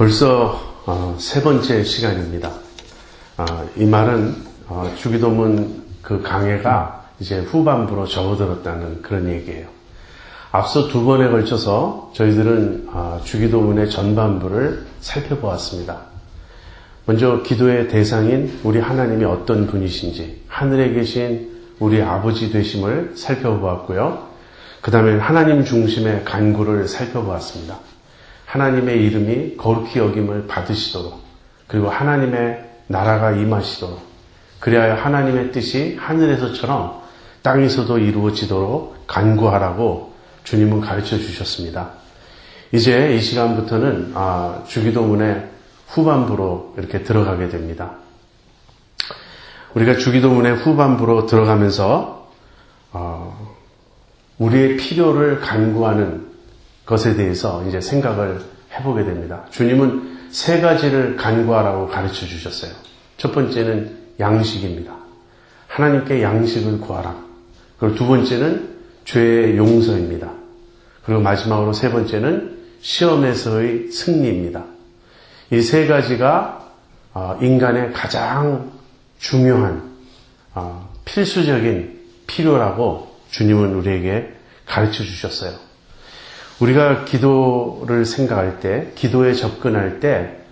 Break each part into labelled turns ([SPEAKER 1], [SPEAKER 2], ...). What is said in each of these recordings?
[SPEAKER 1] 벌써 세 번째 시간입니다. 이 말은 주기도문 그 강해가 이제 후반부로 접어들었다는 그런 얘기예요. 앞서 두 번에 걸쳐서 저희들은 주기도문의 전반부를 살펴보았습니다. 먼저 기도의 대상인 우리 하나님이 어떤 분이신지, 하늘에 계신 우리 아버지 되심을 살펴보았고요. 그 다음에 하나님 중심의 간구를 살펴보았습니다. 하나님의 이름이 거룩히 여김을 받으시도록, 그리고 하나님의 나라가 임하시도록, 그리하여 하나님의 뜻이 하늘에서처럼 땅에서도 이루어지도록 간구하라고 주님은 가르쳐 주셨습니다. 이제 이 시간부터는 주기도문의 후반부로 이렇게 들어가게 됩니다. 우리가 주기도문의 후반부로 들어가면서 우리의 필요를 간구하는 것에 대해서 이제 생각을 해보게 됩니다. 주님은 세 가지를 간구하라고 가르쳐 주셨어요. 첫 번째는 양식입니다. 하나님께 양식을 구하라. 그리고 두 번째는 죄의 용서입니다. 그리고 마지막으로 세 번째는 시험에서의 승리입니다. 이 세 가지가 인간의 가장 중요한 필수적인 필요라고 주님은 우리에게 가르쳐 주셨어요. 우리가 기도를 생각할 때, 기도에 접근할 때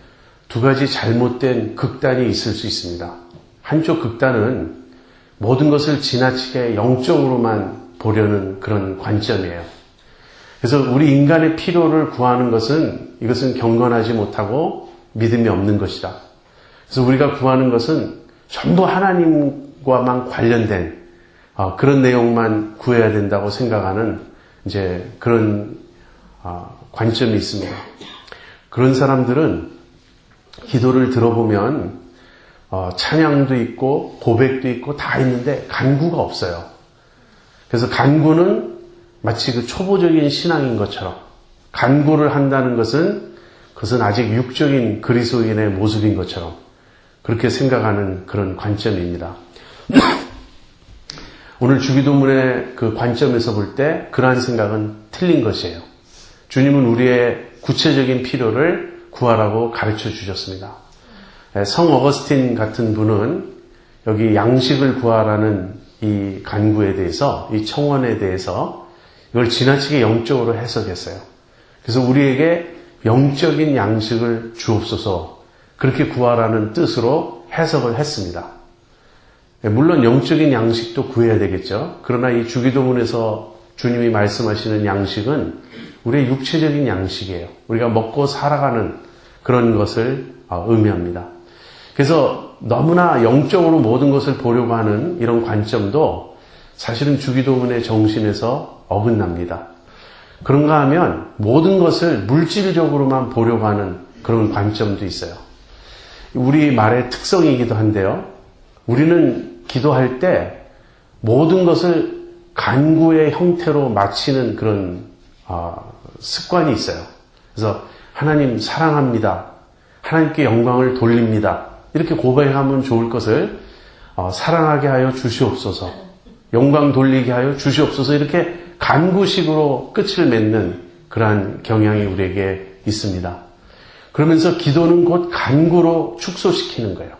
[SPEAKER 1] 두 가지 잘못된 극단이 있을 수 있습니다. 한쪽 극단은 모든 것을 지나치게 영적으로만 보려는 그런 관점이에요. 그래서 우리 인간의 필요를 구하는 것은 이것은 경건하지 못하고 믿음이 없는 것이다. 그래서 우리가 구하는 것은 전부 하나님과만 관련된 그런 내용만 구해야 된다고 생각하는 이제 그런 관점이 있습니다. 그런 사람들은 기도를 들어보면 찬양도 있고 고백도 있고 다 있는데 간구가 없어요. 그래서 간구는 마치 그 초보적인 신앙인 것처럼, 간구를 한다는 것은 그것은 아직 육적인 그리스도인의 모습인 것처럼 그렇게 생각하는 그런 관점입니다. 오늘 주기도문의 그 관점에서 볼 때 그러한 생각은 틀린 것이에요. 주님은 우리의 구체적인 필요를 구하라고 가르쳐 주셨습니다. 성 어거스틴 같은 분은 여기 양식을 구하라는 이 간구에 대해서, 이 청원에 대해서 이걸 지나치게 영적으로 해석했어요. 그래서 우리에게 영적인 양식을 주옵소서, 그렇게 구하라는 뜻으로 해석을 했습니다. 물론 영적인 양식도 구해야 되겠죠. 그러나 이 주기도문에서 주님이 말씀하시는 양식은 우리의 육체적인 양식이에요. 우리가 먹고 살아가는 그런 것을 의미합니다. 그래서 너무나 영적으로 모든 것을 보려고 하는 이런 관점도 사실은 주기도문의 정신에서 어긋납니다. 그런가 하면 모든 것을 물질적으로만 보려고 하는 그런 관점도 있어요. 우리 말의 특성이기도 한데요. 우리는 기도할 때 모든 것을 간구의 형태로 마치는 그런 습관이 있어요. 그래서 하나님 사랑합니다. 하나님께 영광을 돌립니다. 이렇게 고백하면 좋을 것을 사랑하게 하여 주시옵소서, 영광 돌리게 하여 주시옵소서, 이렇게 간구식으로 끝을 맺는 그러한 경향이 우리에게 있습니다. 그러면서 기도는 곧 간구로 축소시키는 거예요.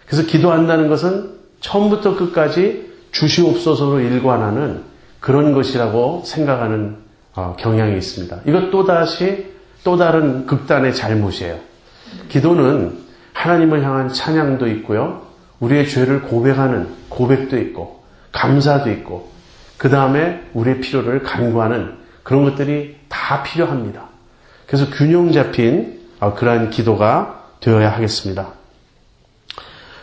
[SPEAKER 1] 그래서 기도한다는 것은 처음부터 끝까지 주시옵소서로 일관하는 그런 것이라고 생각하는 경향이 있습니다. 이것 또 다른 극단의 잘못이에요. 기도는 하나님을 향한 찬양도 있고요, 우리의 죄를 고백하는 고백도 있고, 감사도 있고, 그 다음에 우리의 필요를 간구하는 그런 것들이 다 필요합니다. 그래서 균형 잡힌 그러한 기도가 되어야 하겠습니다.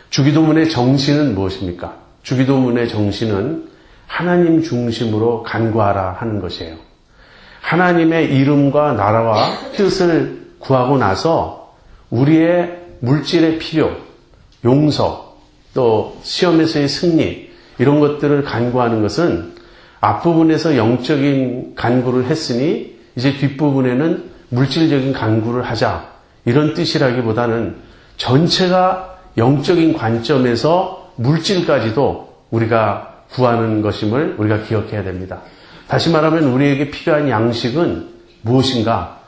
[SPEAKER 1] 주기도문의 정신은 무엇입니까? 주기도문의 정신은 하나님 중심으로 간구하라 하는 것이에요. 하나님의 이름과 나라와 뜻을 구하고 나서 우리의 물질의 필요, 용서, 또 시험에서의 승리, 이런 것들을 간구하는 것은 앞부분에서 영적인 간구를 했으니 이제 뒷부분에는 물질적인 간구를 하자, 이런 뜻이라기보다는 전체가 영적인 관점에서 물질까지도 우리가 구하는 것임을 우리가 기억해야 됩니다. 다시 말하면 우리에게 필요한 양식은 무엇인가?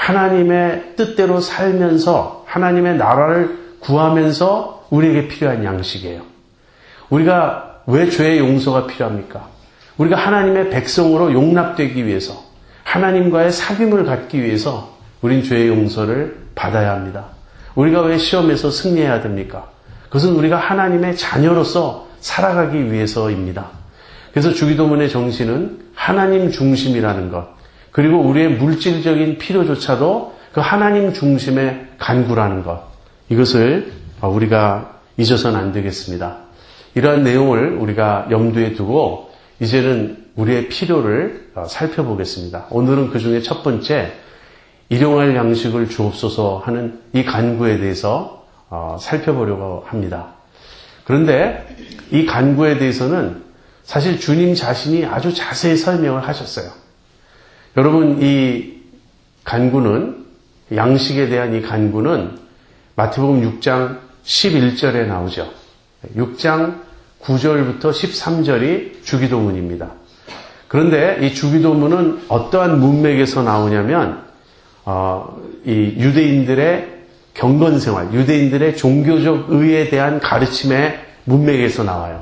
[SPEAKER 1] 하나님의 뜻대로 살면서 하나님의 나라를 구하면서 우리에게 필요한 양식이에요. 우리가 왜 죄의 용서가 필요합니까? 우리가 하나님의 백성으로 용납되기 위해서, 하나님과의 사귐을 갖기 위해서 우린 죄의 용서를 받아야 합니다. 우리가 왜 시험에서 승리해야 됩니까? 그것은 우리가 하나님의 자녀로서 살아가기 위해서입니다. 그래서 주기도문의 정신은 하나님 중심이라는 것, 그리고 우리의 물질적인 필요조차도 그 하나님 중심의 간구라는 것, 이것을 우리가 잊어서는 안 되겠습니다. 이러한 내용을 우리가 염두에 두고 이제는 우리의 필요를 살펴보겠습니다. 오늘은 그 중에 첫 번째, 일용할 양식을 주옵소서 하는 이 간구에 대해서 살펴보려고 합니다. 그런데 이 간구에 대해서는 사실 주님 자신이 아주 자세히 설명을 하셨어요. 여러분, 이 간구는, 양식에 대한 이 간구는 마태복음 6장 11절에 나오죠. 6장 9절부터 13절이 주기도문입니다. 그런데 이 주기도문은 어떠한 문맥에서 나오냐면 이 유대인들의 경건생활, 유대인들의 종교적 의에 대한 가르침의 문맥에서 나와요.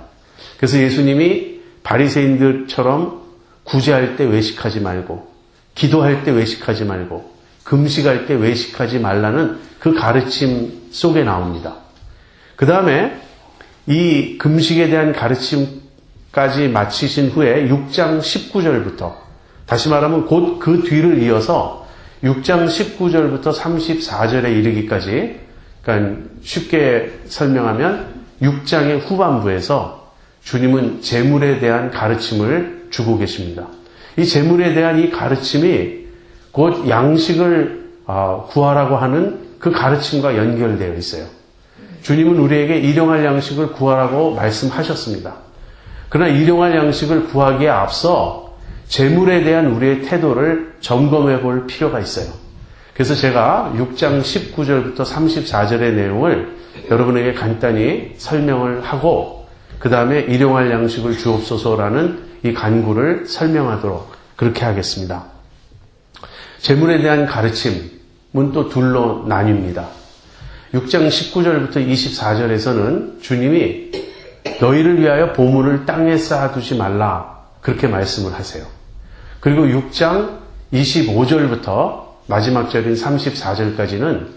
[SPEAKER 1] 그래서 예수님이 바리새인들처럼 구제할 때 외식하지 말고, 기도할 때 외식하지 말고, 금식할 때 외식하지 말라는 그 가르침 속에 나옵니다. 그 다음에 이 금식에 대한 가르침까지 마치신 후에 6장 19절부터, 다시 말하면 곧 그 뒤를 이어서 6장 19절부터 34절에 이르기까지, 그러니까 쉽게 설명하면 6장의 후반부에서 주님은 재물에 대한 가르침을 주고 계십니다. 이 재물에 대한 이 가르침이 곧 양식을 구하라고 하는 그 가르침과 연결되어 있어요. 주님은 우리에게 일용할 양식을 구하라고 말씀하셨습니다. 그러나 일용할 양식을 구하기에 앞서 재물에 대한 우리의 태도를 점검해 볼 필요가 있어요. 그래서 제가 6장 19절부터 34절의 내용을 여러분에게 간단히 설명을 하고 그 다음에 일용할 양식을 주옵소서라는 이 간구를 설명하도록 그렇게 하겠습니다. 재물에 대한 가르침은 또 둘로 나뉩니다. 6장 19절부터 24절에서는 주님이 너희를 위하여 보물을 땅에 쌓아두지 말라 그렇게 말씀을 하세요. 그리고 6장 25절부터 마지막 절인 34절까지는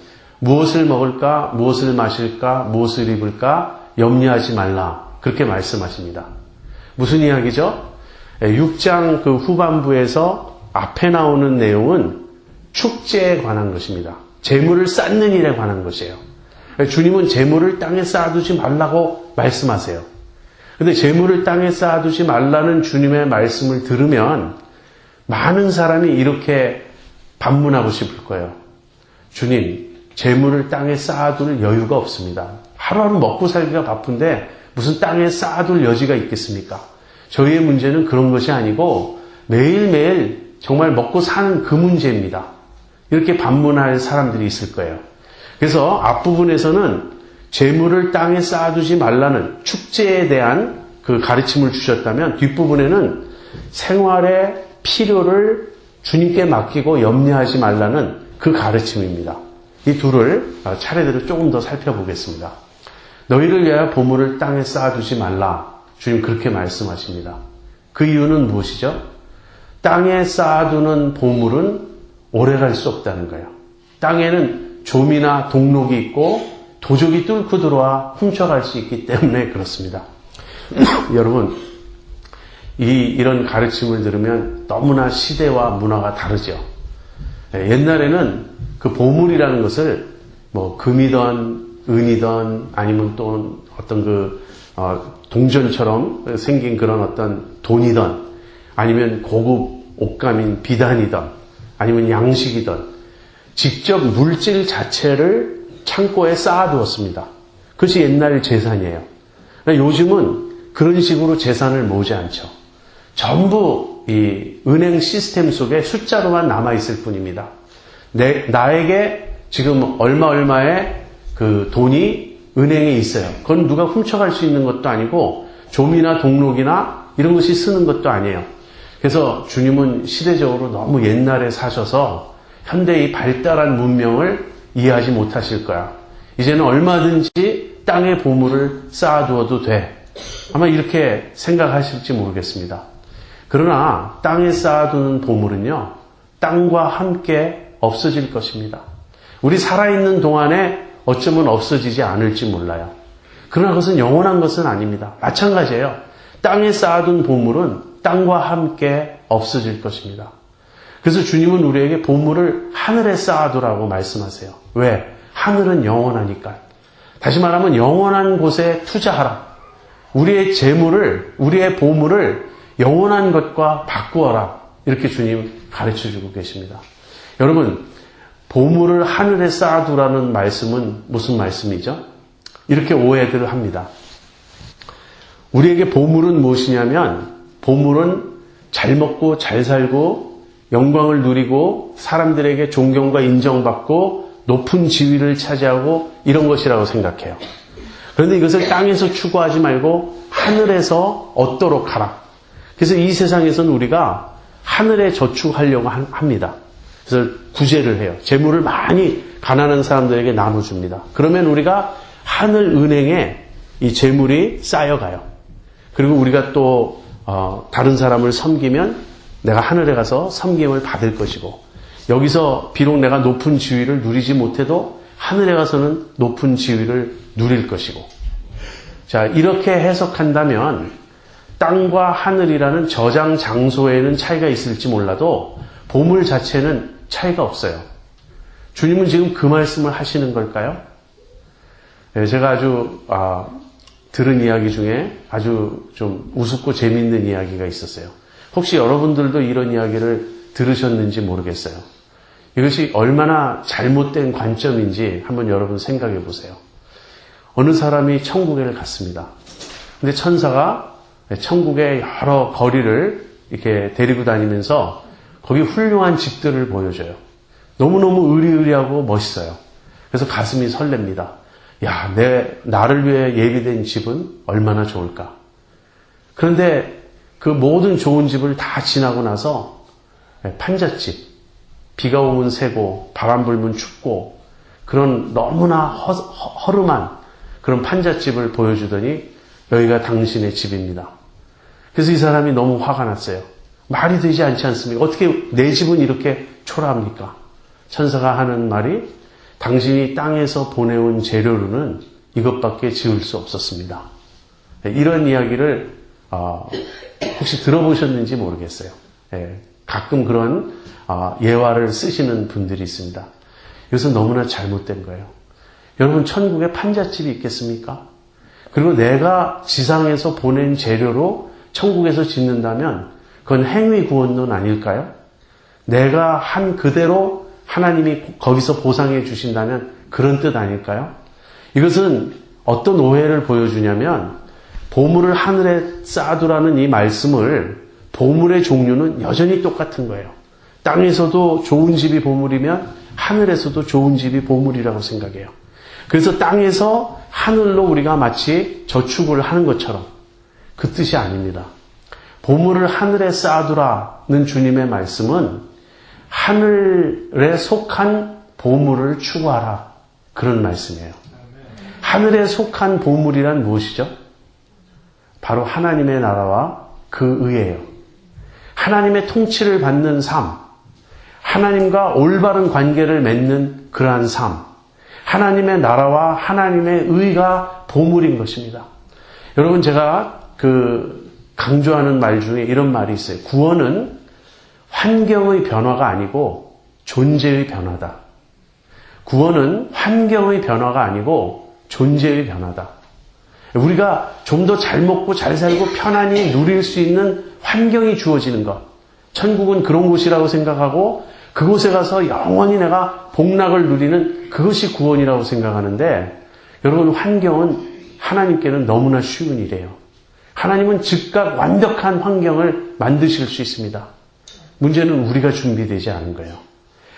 [SPEAKER 1] 무엇을 먹을까, 무엇을 마실까, 무엇을 입을까 염려하지 말라 그렇게 말씀하십니다. 무슨 이야기죠? 6장 그 후반부에서 앞에 나오는 내용은 축제에 관한 것입니다. 재물을 쌓는 일에 관한 것이에요. 주님은 재물을 땅에 쌓아두지 말라고 말씀하세요. 그런데 재물을 땅에 쌓아두지 말라는 주님의 말씀을 들으면 많은 사람이 이렇게 반문하고 싶을 거예요. 주님, 재물을 땅에 쌓아둘 여유가 없습니다. 하루하루 먹고 살기가 바쁜데 무슨 땅에 쌓아둘 여지가 있겠습니까? 저희의 문제는 그런 것이 아니고 매일매일 정말 먹고 사는 그 문제입니다. 이렇게 반문할 사람들이 있을 거예요. 그래서 앞부분에서는 재물을 땅에 쌓아두지 말라는 축제에 대한 그 가르침을 주셨다면 뒷부분에는 생활의 필요를 주님께 맡기고 염려하지 말라는 그 가르침입니다. 이 둘을 차례대로 조금 더 살펴보겠습니다. 너희를 위하여 보물을 땅에 쌓아두지 말라. 주님 그렇게 말씀하십니다. 그 이유는 무엇이죠? 땅에 쌓아두는 보물은 오래갈 수 없다는 거예요. 땅에는 좀이나 동록이 있고 도적이 뚫고 들어와 훔쳐갈 수 있기 때문에 그렇습니다. 여러분, 이런 가르침을 들으면 너무나 시대와 문화가 다르죠. 옛날에는 그 보물이라는 것을 뭐 금이든 은이든 아니면 또 어떤 동전처럼 생긴 그런 어떤 돈이든 아니면 고급 옷감인 비단이든 아니면 양식이든 직접 물질 자체를 창고에 쌓아두었습니다. 그것이 옛날 재산이에요. 요즘은 그런 식으로 재산을 모으지 않죠. 전부 이 은행 시스템 속에 숫자로만 남아있을 뿐입니다. 나에게 지금 얼마의 그 돈이 은행에 있어요. 그건 누가 훔쳐갈 수 있는 것도 아니고 좀이나 동록이나 이런 것이 쓰는 것도 아니에요. 그래서 주님은 시대적으로 너무 옛날에 사셔서 현대의 발달한 문명을 이해하지 못하실 거야. 이제는 얼마든지 땅에 보물을 쌓아두어도 돼. 아마 이렇게 생각하실지 모르겠습니다. 그러나 땅에 쌓아두는 보물은요, 땅과 함께 없어질 것입니다. 우리 살아있는 동안에 어쩌면 없어지지 않을지 몰라요. 그러나 그것은 영원한 것은 아닙니다. 마찬가지예요. 땅에 쌓아둔 보물은 땅과 함께 없어질 것입니다. 그래서 주님은 우리에게 보물을 하늘에 쌓아두라고 말씀하세요. 왜? 하늘은 영원하니까. 다시 말하면 영원한 곳에 투자하라. 우리의 재물을, 우리의 보물을 영원한 것과 바꾸어라. 이렇게 주님 가르쳐주고 계십니다. 여러분, 보물을 하늘에 쌓아두라는 말씀은 무슨 말씀이죠? 이렇게 오해들을 합니다. 우리에게 보물은 무엇이냐면, 보물은 잘 먹고 잘 살고 영광을 누리고 사람들에게 존경과 인정받고 높은 지위를 차지하고 이런 것이라고 생각해요. 그런데 이것을 땅에서 추구하지 말고 하늘에서 얻도록 하라. 그래서 이 세상에서는 우리가 하늘에 저축하려고 합니다. 그래서 구제를 해요. 재물을 많이 가난한 사람들에게 나눠줍니다. 그러면 우리가 하늘 은행에 이 재물이 쌓여가요. 그리고 우리가 또 다른 사람을 섬기면 내가 하늘에 가서 섬김을 받을 것이고, 여기서 비록 내가 높은 지위를 누리지 못해도 하늘에 가서는 높은 지위를 누릴 것이고. 자, 이렇게 해석한다면 땅과 하늘이라는 저장 장소에는 차이가 있을지 몰라도 보물 자체는 차이가 없어요. 주님은 지금 그 말씀을 하시는 걸까요? 제가 아주 들은 이야기 중에 아주 좀 우습고 재미있는 이야기가 있었어요. 혹시 여러분들도 이런 이야기를 들으셨는지 모르겠어요. 이것이 얼마나 잘못된 관점인지 한번 여러분 생각해 보세요. 어느 사람이 천국에 갔습니다. 근데 천사가 천국의 여러 거리를 이렇게 데리고 다니면서 거기 훌륭한 집들을 보여줘요. 너무너무 의리의리하고 멋있어요. 그래서 가슴이 설렙니다. 야, 나를 위해 예비된 집은 얼마나 좋을까. 그런데 그 모든 좋은 집을 다 지나고 나서 판잣집, 비가 오면 새고 바람 불면 춥고 그런 너무나 허름한 그런 판잣집을 보여주더니 여기가 당신의 집입니다. 그래서 이 사람이 너무 화가 났어요. 말이 되지 않지 않습니까? 어떻게 내 집은 이렇게 초라합니까? 천사가 하는 말이, 당신이 땅에서 보내온 재료로는 이것밖에 지을 수 없었습니다. 이런 이야기를 혹시 들어보셨는지 모르겠어요. 가끔 그런 예화를 쓰시는 분들이 있습니다. 이것은 너무나 잘못된 거예요. 여러분, 천국에 판잣집이 있겠습니까? 그리고 내가 지상에서 보낸 재료로 천국에서 짓는다면 그건 행위 구원론 아닐까요? 내가 한 그대로 하나님이 거기서 보상해 주신다면 그런 뜻 아닐까요? 이것은 어떤 오해를 보여주냐면, 보물을 하늘에 쌓아두라는 이 말씀을, 보물의 종류는 여전히 똑같은 거예요. 땅에서도 좋은 집이 보물이면 하늘에서도 좋은 집이 보물이라고 생각해요. 그래서 땅에서 하늘로 우리가 마치 저축을 하는 것처럼, 그 뜻이 아닙니다. 보물을 하늘에 쌓아두라는 주님의 말씀은 하늘에 속한 보물을 추구하라, 그런 말씀이에요. 하늘에 속한 보물이란 무엇이죠? 바로 하나님의 나라와 그 의예요. 하나님의 통치를 받는 삶, 하나님과 올바른 관계를 맺는 그러한 삶, 하나님의 나라와 하나님의 의가 보물인 것입니다. 여러분, 제가 강조하는 말 중에 이런 말이 있어요. 구원은 환경의 변화가 아니고 존재의 변화다. 구원은 환경의 변화가 아니고 존재의 변화다. 우리가 좀 더 잘 먹고 잘 살고 편안히 누릴 수 있는 환경이 주어지는 것. 천국은 그런 곳이라고 생각하고 그곳에 가서 영원히 내가 복락을 누리는 그것이 구원이라고 생각하는데, 여러분, 환경은 하나님께는 너무나 쉬운 일이에요. 하나님은 즉각 완벽한 환경을 만드실 수 있습니다. 문제는 우리가 준비되지 않은 거예요.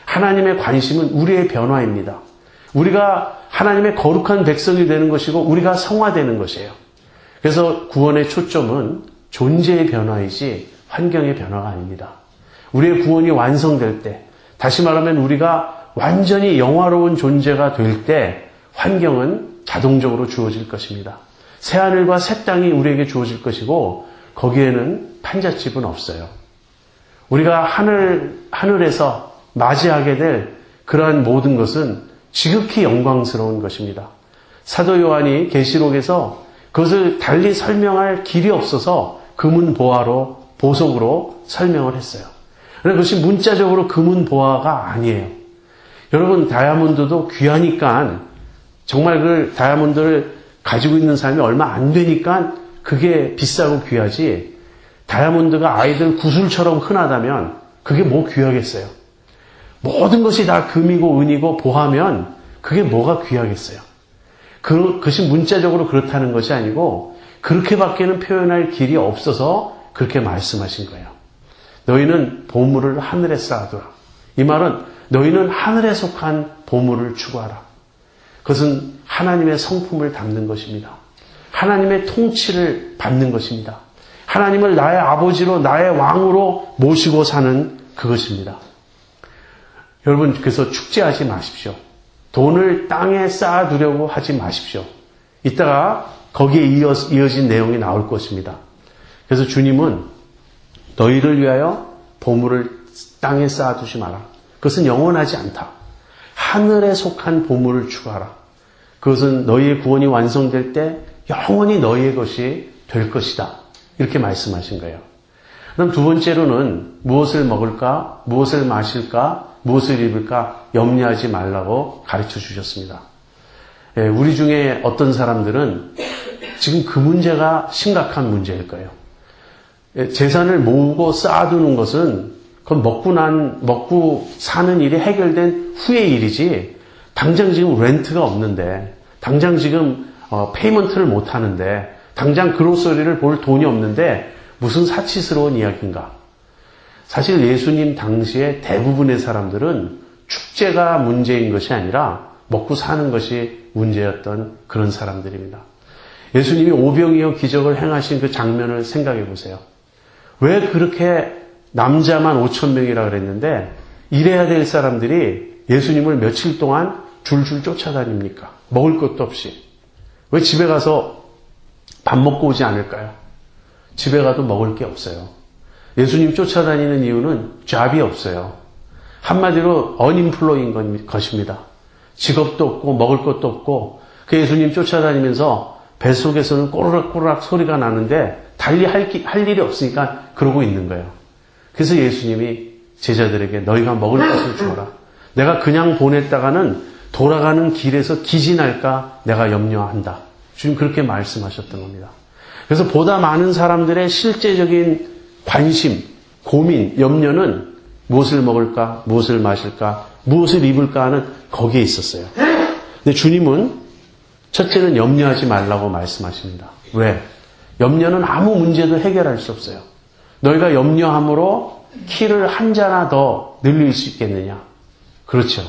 [SPEAKER 1] 하나님의 관심은 우리의 변화입니다. 우리가 하나님의 거룩한 백성이 되는 것이고 우리가 성화되는 것이에요. 그래서 구원의 초점은 존재의 변화이지 환경의 변화가 아닙니다. 우리의 구원이 완성될 때, 다시 말하면 우리가 완전히 영화로운 존재가 될 때 환경은 자동적으로 주어질 것입니다. 새하늘과 새 땅이 우리에게 주어질 것이고 거기에는 판잣집은 없어요. 우리가 하늘에서 맞이하게 될 그러한 모든 것은 지극히 영광스러운 것입니다. 사도 요한이 계시록에서 그것을 달리 설명할 길이 없어서 금은 보석으로 설명을 했어요. 그런데 그것이 문자적으로 금은 보화가 아니에요. 여러분, 다이아몬드도 귀하니까 정말 그 다이아몬드를 가지고 있는 사람이 얼마 안 되니까 그게 비싸고 귀하지, 다이아몬드가 아이들 구슬처럼 흔하다면 그게 뭐 귀하겠어요? 모든 것이 다 금이고 은이고 보하면 그게 뭐가 귀하겠어요? 그것이 문자적으로 그렇다는 것이 아니고 그렇게밖에는 표현할 길이 없어서 그렇게 말씀하신 거예요. 너희는 보물을 하늘에 쌓아두라. 이 말은 너희는 하늘에 속한 보물을 추구하라. 그것은 하나님의 성품을 담는 것입니다. 하나님의 통치를 받는 것입니다. 하나님을 나의 아버지로 나의 왕으로 모시고 사는 그것입니다. 여러분, 그래서 축제하지 마십시오. 돈을 땅에 쌓아두려고 하지 마십시오. 이따가 거기에 이어진 내용이 나올 것입니다. 그래서 주님은 너희를 위하여 보물을 땅에 쌓아두지 마라. 그것은 영원하지 않다. 하늘에 속한 보물을 추구하라. 그것은 너희의 구원이 완성될 때 영원히 너희의 것이 될 것이다. 이렇게 말씀하신 거예요. 그럼 두 번째로는 무엇을 먹을까, 무엇을 마실까, 무엇을 입을까 염려하지 말라고 가르쳐 주셨습니다. 우리 중에 어떤 사람들은 지금 그 문제가 심각한 문제일 거예요. 재산을 모으고 쌓아두는 것은 그건 먹고 사는 일이 해결된 후의 일이지, 당장 지금 렌트가 없는데, 당장 지금 페이먼트를 못 하는데, 당장 그로서리를 볼 돈이 없는데 무슨 사치스러운 이야기인가? 사실 예수님 당시에 대부분의 사람들은 축제가 문제인 것이 아니라 먹고 사는 것이 문제였던 그런 사람들입니다. 예수님이 오병이어 기적을 행하신 그 장면을 생각해 보세요. 왜 그렇게 남자만 5,000명이라 그랬는데 이래야 될 사람들이 예수님을 며칠 동안 줄줄 쫓아다닙니까? 먹을 것도 없이. 왜 집에 가서 밥 먹고 오지 않을까요? 집에 가도 먹을 게 없어요. 예수님 쫓아다니는 이유는 잡이 없어요. 한마디로 unemployed인 것입니다. 직업도 없고 먹을 것도 없고 그 예수님 쫓아다니면서 뱃속에서는 꼬르락꼬르락 소리가 나는데 달리 할 일이 없으니까 그러고 있는 거예요. 그래서 예수님이 제자들에게 너희가 먹을 것을 주어라. 내가 그냥 보냈다가는 돌아가는 길에서 기진할까 내가 염려한다. 주님 그렇게 말씀하셨던 겁니다. 그래서 보다 많은 사람들의 실제적인 관심, 고민, 염려는 무엇을 먹을까, 무엇을 마실까, 무엇을 입을까 하는 거기에 있었어요. 근데 주님은 첫째는 염려하지 말라고 말씀하십니다. 왜? 염려는 아무 문제도 해결할 수 없어요. 너희가 염려함으로 키를 한 자나 더 늘릴 수 있겠느냐? 그렇죠.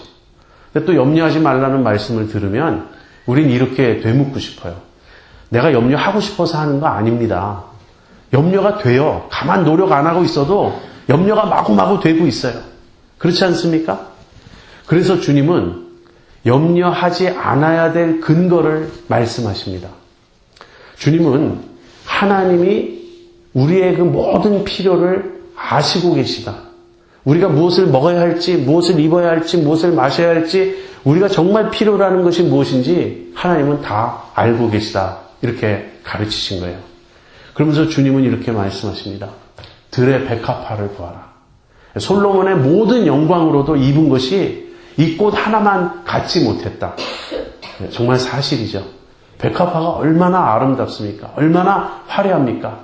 [SPEAKER 1] 근데 또 염려하지 말라는 말씀을 들으면 우린 이렇게 되묻고 싶어요. 내가 염려하고 싶어서 하는 거 아닙니다. 염려가 돼요. 가만 노력 안 하고 있어도 염려가 마구마구 되고 있어요. 그렇지 않습니까? 그래서 주님은 염려하지 않아야 될 근거를 말씀하십니다. 주님은 하나님이 우리의 그 모든 필요를 아시고 계시다. 우리가 무엇을 먹어야 할지, 무엇을 입어야 할지, 무엇을 마셔야 할지, 우리가 정말 필요로 하는 것이 무엇인지 하나님은 다 알고 계시다. 이렇게 가르치신 거예요. 그러면서 주님은 이렇게 말씀하십니다. 들의 백합화를 보아라. 솔로몬의 모든 영광으로도 입은 것이 이 꽃 하나만 갖지 못했다. 정말 사실이죠. 백합화가 얼마나 아름답습니까? 얼마나 화려합니까?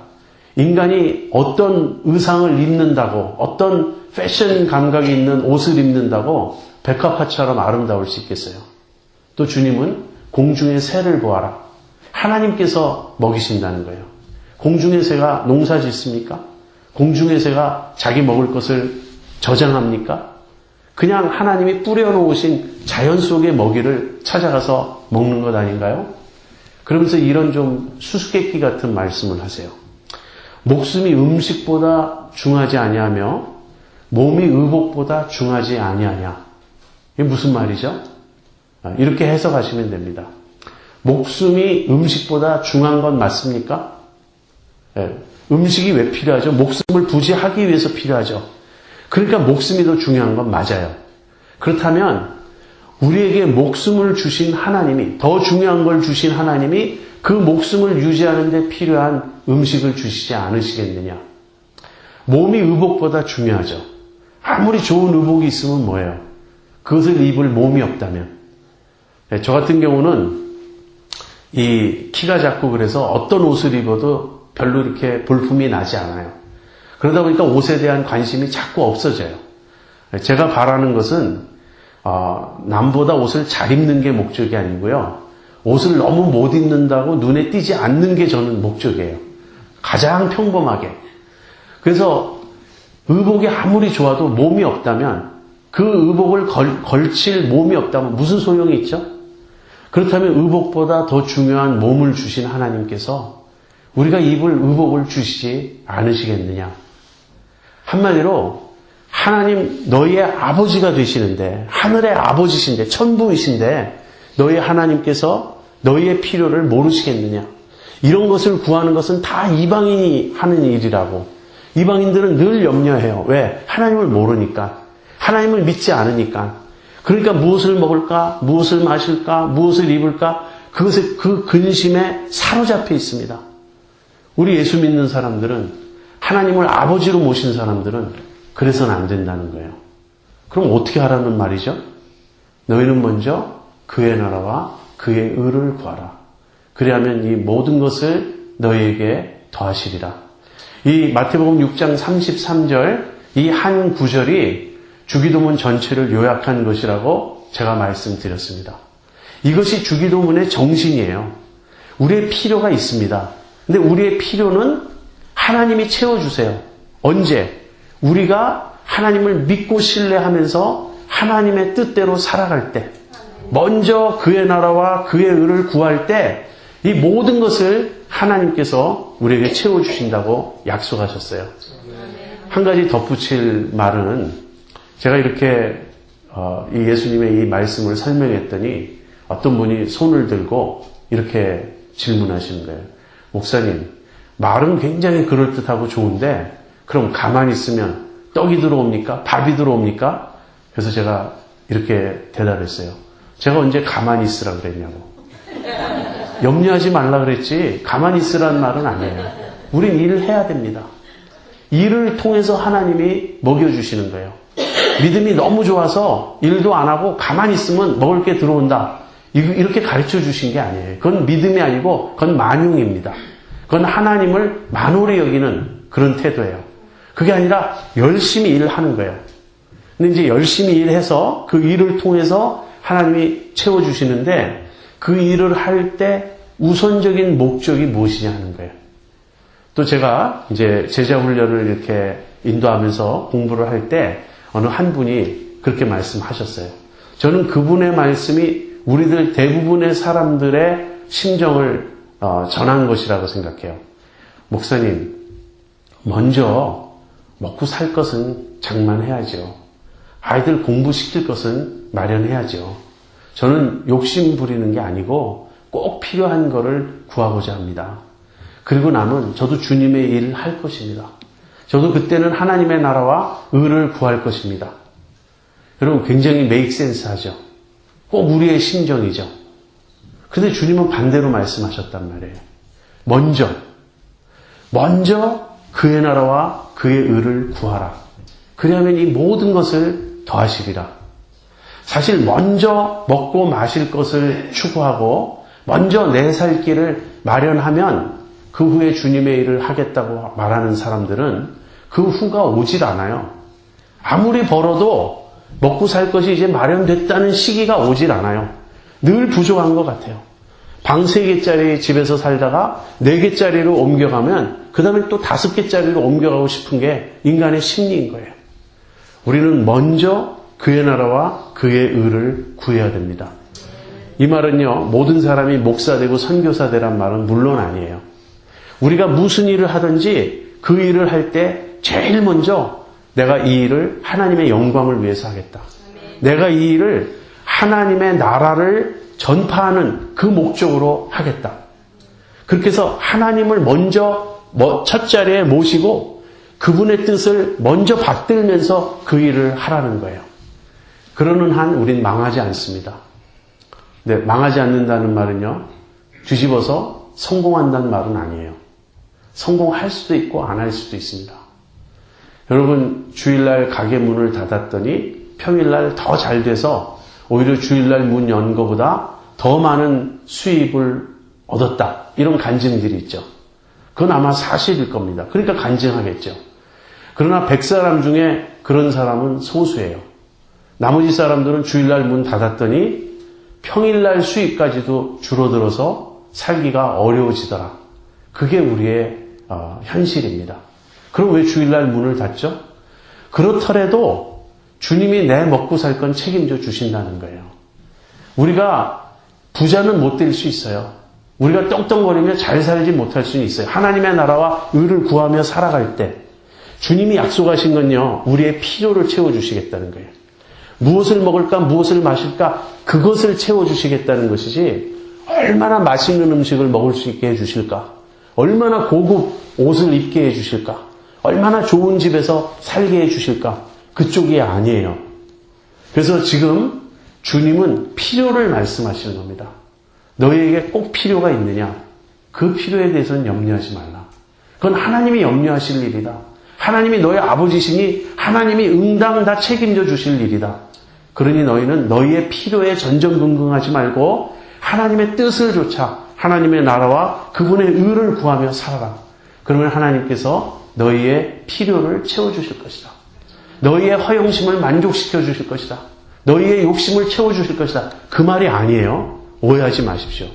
[SPEAKER 1] 인간이 어떤 의상을 입는다고, 어떤 패션 감각이 있는 옷을 입는다고 백합화처럼 아름다울 수 있겠어요? 또 주님은 공중의 새를 보아라. 하나님께서 먹이신다는 거예요. 공중의 새가 농사 짓습니까? 공중의 새가 자기 먹을 것을 저장합니까? 그냥 하나님이 뿌려놓으신 자연 속의 먹이를 찾아가서 먹는 것 아닌가요? 그러면서 이런 좀 수수께끼 같은 말씀을 하세요. 목숨이 음식보다 중하지 아니하며 몸이 의복보다 중하지 아니하냐. 이게 무슨 말이죠? 이렇게 해석하시면 됩니다. 목숨이 음식보다 중한 건 맞습니까? 음식이 왜 필요하죠? 목숨을 부지하기 위해서 필요하죠. 그러니까 목숨이 더 중요한 건 맞아요. 그렇다면 우리에게 목숨을 주신 하나님이, 더 중요한 걸 주신 하나님이 그 목숨을 유지하는 데 필요한 음식을 주시지 않으시겠느냐. 몸이 의복보다 중요하죠. 아무리 좋은 의복이 있으면 뭐예요? 그것을 입을 몸이 없다면. 저 같은 경우는 이 키가 작고 그래서 어떤 옷을 입어도 별로 이렇게 볼품이 나지 않아요. 그러다 보니까 옷에 대한 관심이 자꾸 없어져요. 제가 바라는 것은 남보다 옷을 잘 입는 게 목적이 아니고요. 옷을 너무 못 입는다고 눈에 띄지 않는 게 저는 목적이에요. 가장 평범하게. 그래서 의복이 아무리 좋아도 몸이 없다면, 그 의복을 걸칠 몸이 없다면 무슨 소용이 있죠? 그렇다면 의복보다 더 중요한 몸을 주신 하나님께서 우리가 입을 의복을 주시지 않으시겠느냐. 한마디로 하나님 너희의 아버지가 되시는데, 하늘의 아버지신데, 천부이신데 너희 하나님께서 너희의 필요를 모르시겠느냐. 이런 것을 구하는 것은 다 이방인이 하는 일이라고. 이방인들은 늘 염려해요. 왜? 하나님을 모르니까. 하나님을 믿지 않으니까. 그러니까 무엇을 먹을까? 무엇을 마실까? 무엇을 입을까? 그것에 그 근심에 사로잡혀 있습니다. 우리 예수 믿는 사람들은, 하나님을 아버지로 모신 사람들은 그래서는 안 된다는 거예요. 그럼 어떻게 하라는 말이죠? 너희는 먼저 그의 나라와 그의 의를 구하라. 그리하면 이 모든 것을 너희에게 더하시리라. 이 마태복음 6장 33절 이 한 구절이 주기도문 전체를 요약한 것이라고 제가 말씀드렸습니다. 이것이 주기도문의 정신이에요. 우리의 필요가 있습니다. 근데 우리의 필요는 하나님이 채워주세요. 언제? 우리가 하나님을 믿고 신뢰하면서 하나님의 뜻대로 살아갈 때, 먼저 그의 나라와 그의 의를 구할 때 이 모든 것을 하나님께서 우리에게 채워주신다고 약속하셨어요. 한 가지 덧붙일 말은, 제가 이렇게 이 예수님의 이 말씀을 설명했더니 어떤 분이 손을 들고 이렇게 질문하시는 거예요. 목사님, 말은 굉장히 그럴듯하고 좋은데 그럼 가만히 있으면 떡이 들어옵니까? 밥이 들어옵니까? 그래서 제가 이렇게 대답했어요. 제가 언제 가만히 있으라 그랬냐고. 염려하지 말라 그랬지 가만히 있으라는 말은 아니에요. 우린 일을 해야 됩니다. 일을 통해서 하나님이 먹여주시는 거예요. 믿음이 너무 좋아서 일도 안 하고 가만히 있으면 먹을 게 들어온다. 이렇게 가르쳐 주신 게 아니에요. 그건 믿음이 아니고 그건 만용입니다. 그건 하나님을 만홀히 여기는 그런 태도예요. 그게 아니라 열심히 일을 하는 거예요. 근데 이제 열심히 일해서 그 일을 통해서 하나님이 채워주시는데, 그 일을 할 때 우선적인 목적이 무엇이냐 하는 거예요. 또 제가 이제 제자 훈련을 이렇게 인도하면서 공부를 할 때 어느 한 분이 그렇게 말씀하셨어요. 저는 그분의 말씀이 우리들 대부분의 사람들의 심정을 전한 것이라고 생각해요. 목사님, 먼저 먹고 살 것은 장만해야죠. 아이들 공부시킬 것은 마련해야죠. 저는 욕심 부리는 게 아니고 꼭 필요한 거를 구하고자 합니다. 그리고 남은 저도 주님의 일을 할 것입니다. 저도 그때는 하나님의 나라와 의를 구할 것입니다. 여러분, 굉장히 make sense 하죠. 꼭 우리의 심정이죠. 그런데 주님은 반대로 말씀하셨단 말이에요. 먼저 그의 나라와 그의 의를 구하라. 그리하면 이 모든 것을 더하시리라. 사실 먼저 먹고 마실 것을 추구하고 먼저 내 살 길을 마련하면 그 후에 주님의 일을 하겠다고 말하는 사람들은 그 후가 오질 않아요. 아무리 벌어도 먹고 살 것이 이제 마련됐다는 시기가 오질 않아요. 늘 부족한 것 같아요. 방 3개짜리 집에서 살다가 4개짜리로 옮겨가면 그 다음에 또 5개짜리로 옮겨가고 싶은 게 인간의 심리인 거예요. 우리는 먼저 그의 나라와 그의 의를 구해야 됩니다. 이 말은요, 모든 사람이 목사 되고 선교사 되란 말은 물론 아니에요. 우리가 무슨 일을 하든지 그 일을 할 때 제일 먼저 내가 이 일을 하나님의 영광을 위해서 하겠다. 내가 이 일을 하나님의 나라를 전파하는 그 목적으로 하겠다. 그렇게 해서 하나님을 먼저 첫 자리에 모시고 그분의 뜻을 먼저 받들면서 그 일을 하라는 거예요. 그러는 한 우린 망하지 않습니다. 네, 망하지 않는다는 말은요, 뒤집어서 성공한다는 말은 아니에요. 성공할 수도 있고 안 할 수도 있습니다. 여러분, 주일날 가게 문을 닫았더니 평일날 더 잘 돼서 오히려 주일날 문 연 것보다 더 많은 수입을 얻었다. 이런 간증들이 있죠. 그건 아마 사실일 겁니다. 그러니까 간증하겠죠. 그러나 100사람 중에 그런 사람은 소수예요. 나머지 사람들은 주일날 문 닫았더니 평일날 수입까지도 줄어들어서 살기가 어려워지더라. 그게 우리의 현실입니다. 그럼 왜 주일날 문을 닫죠? 그렇더라도 주님이 내 먹고 살 건 책임져 주신다는 거예요. 우리가 부자는 못 될 수 있어요. 우리가 떵떵거리며 잘 살지 못할 수는 있어요. 하나님의 나라와 의를 구하며 살아갈 때 주님이 약속하신 건요, 우리의 필요를 채워주시겠다는 거예요. 무엇을 먹을까, 무엇을 마실까, 그것을 채워주시겠다는 것이지, 얼마나 맛있는 음식을 먹을 수 있게 해주실까, 얼마나 고급 옷을 입게 해주실까, 얼마나 좋은 집에서 살게 해주실까, 그쪽이 아니에요. 그래서 지금 주님은 필요를 말씀하시는 겁니다. 너희에게 꼭 필요가 있느냐? 그 필요에 대해서는 염려하지 말라. 그건 하나님이 염려하실 일이다. 하나님이 너의 아버지시니 하나님이 응당 다 책임져 주실 일이다. 그러니 너희는 너희의 필요에 전전긍긍하지 말고 하나님의 뜻을 좇아 하나님의 나라와 그분의 의를 구하며 살아라. 그러면 하나님께서 너희의 필요를 채워주실 것이다. 너희의 허영심을 만족시켜 주실 것이다. 너희의 욕심을 채워주실 것이다. 그 말이 아니에요. 오해하지 마십시오.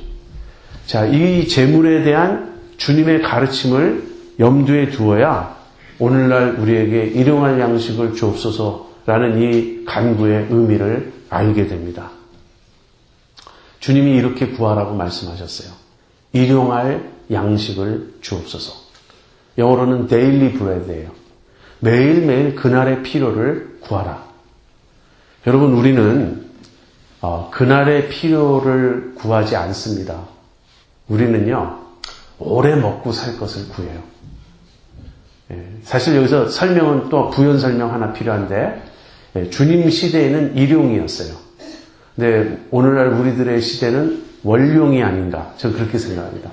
[SPEAKER 1] 자, 이 재물에 대한 주님의 가르침을 염두에 두어야 오늘날 우리에게 일용할 양식을 주옵소서라는 이 간구의 의미를 알게 됩니다. 주님이 이렇게 구하라고 말씀하셨어요. 일용할 양식을 주옵소서. 영어로는 daily bread예요. 매일매일 그날의 필요를 구하라. 여러분, 우리는 그날의 필요를 구하지 않습니다. 우리는요, 오래 먹고 살 것을 구해요. 사실 여기서 설명은 또 부연 설명 하나 필요한데, 주님 시대에는 일용이었어요. 근데 오늘날 우리들의 시대는 월용이 아닌가, 저는 그렇게 생각합니다.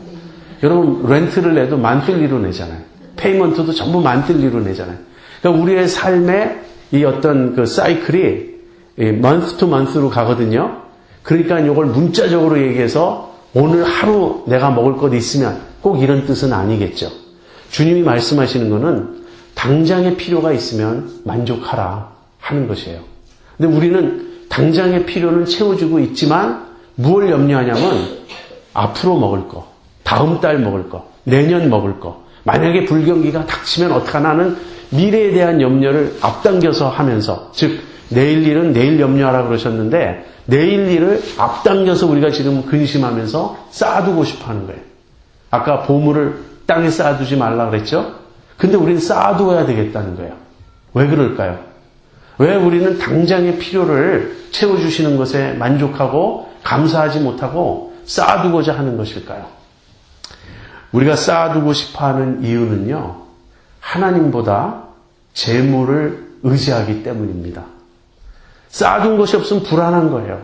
[SPEAKER 1] 여러분, 렌트를 내도 만들리로 내잖아요. 페이먼트도 전부 만들리로 내잖아요. 그러니까 우리의 삶의 이 어떤 그 사이클이 month to month로 가거든요. 그러니까 이걸 문자적으로 얘기해서 오늘 하루 내가 먹을 것 있으면 꼭 이런 뜻은 아니겠죠. 주님이 말씀하시는 것은 당장의 필요가 있으면 만족하라 하는 것이에요. 근데 우리는 당장의 필요는 채워주고 있지만 무엇을 염려하냐면 앞으로 먹을 거, 다음 달 먹을 거, 내년 먹을 거, 만약에 불경기가 닥치면 어떡하나 하는 미래에 대한 염려를 앞당겨서 하면서, 즉 내일 일은 내일 염려하라 그러셨는데 내일 일을 앞당겨서 우리가 지금 근심하면서 쌓아두고 싶어하는 거예요. 아까 보물을 땅에 쌓아두지 말라 그랬죠? 근데 우리는 쌓아두어야 되겠다는 거예요. 왜 그럴까요? 왜 우리는 당장의 필요를 채워주시는 것에 만족하고 감사하지 못하고 쌓아두고자 하는 것일까요? 우리가 쌓아두고 싶어하는 이유는요, 하나님보다 재물을 의지하기 때문입니다. 쌓아둔 것이 없으면 불안한 거예요.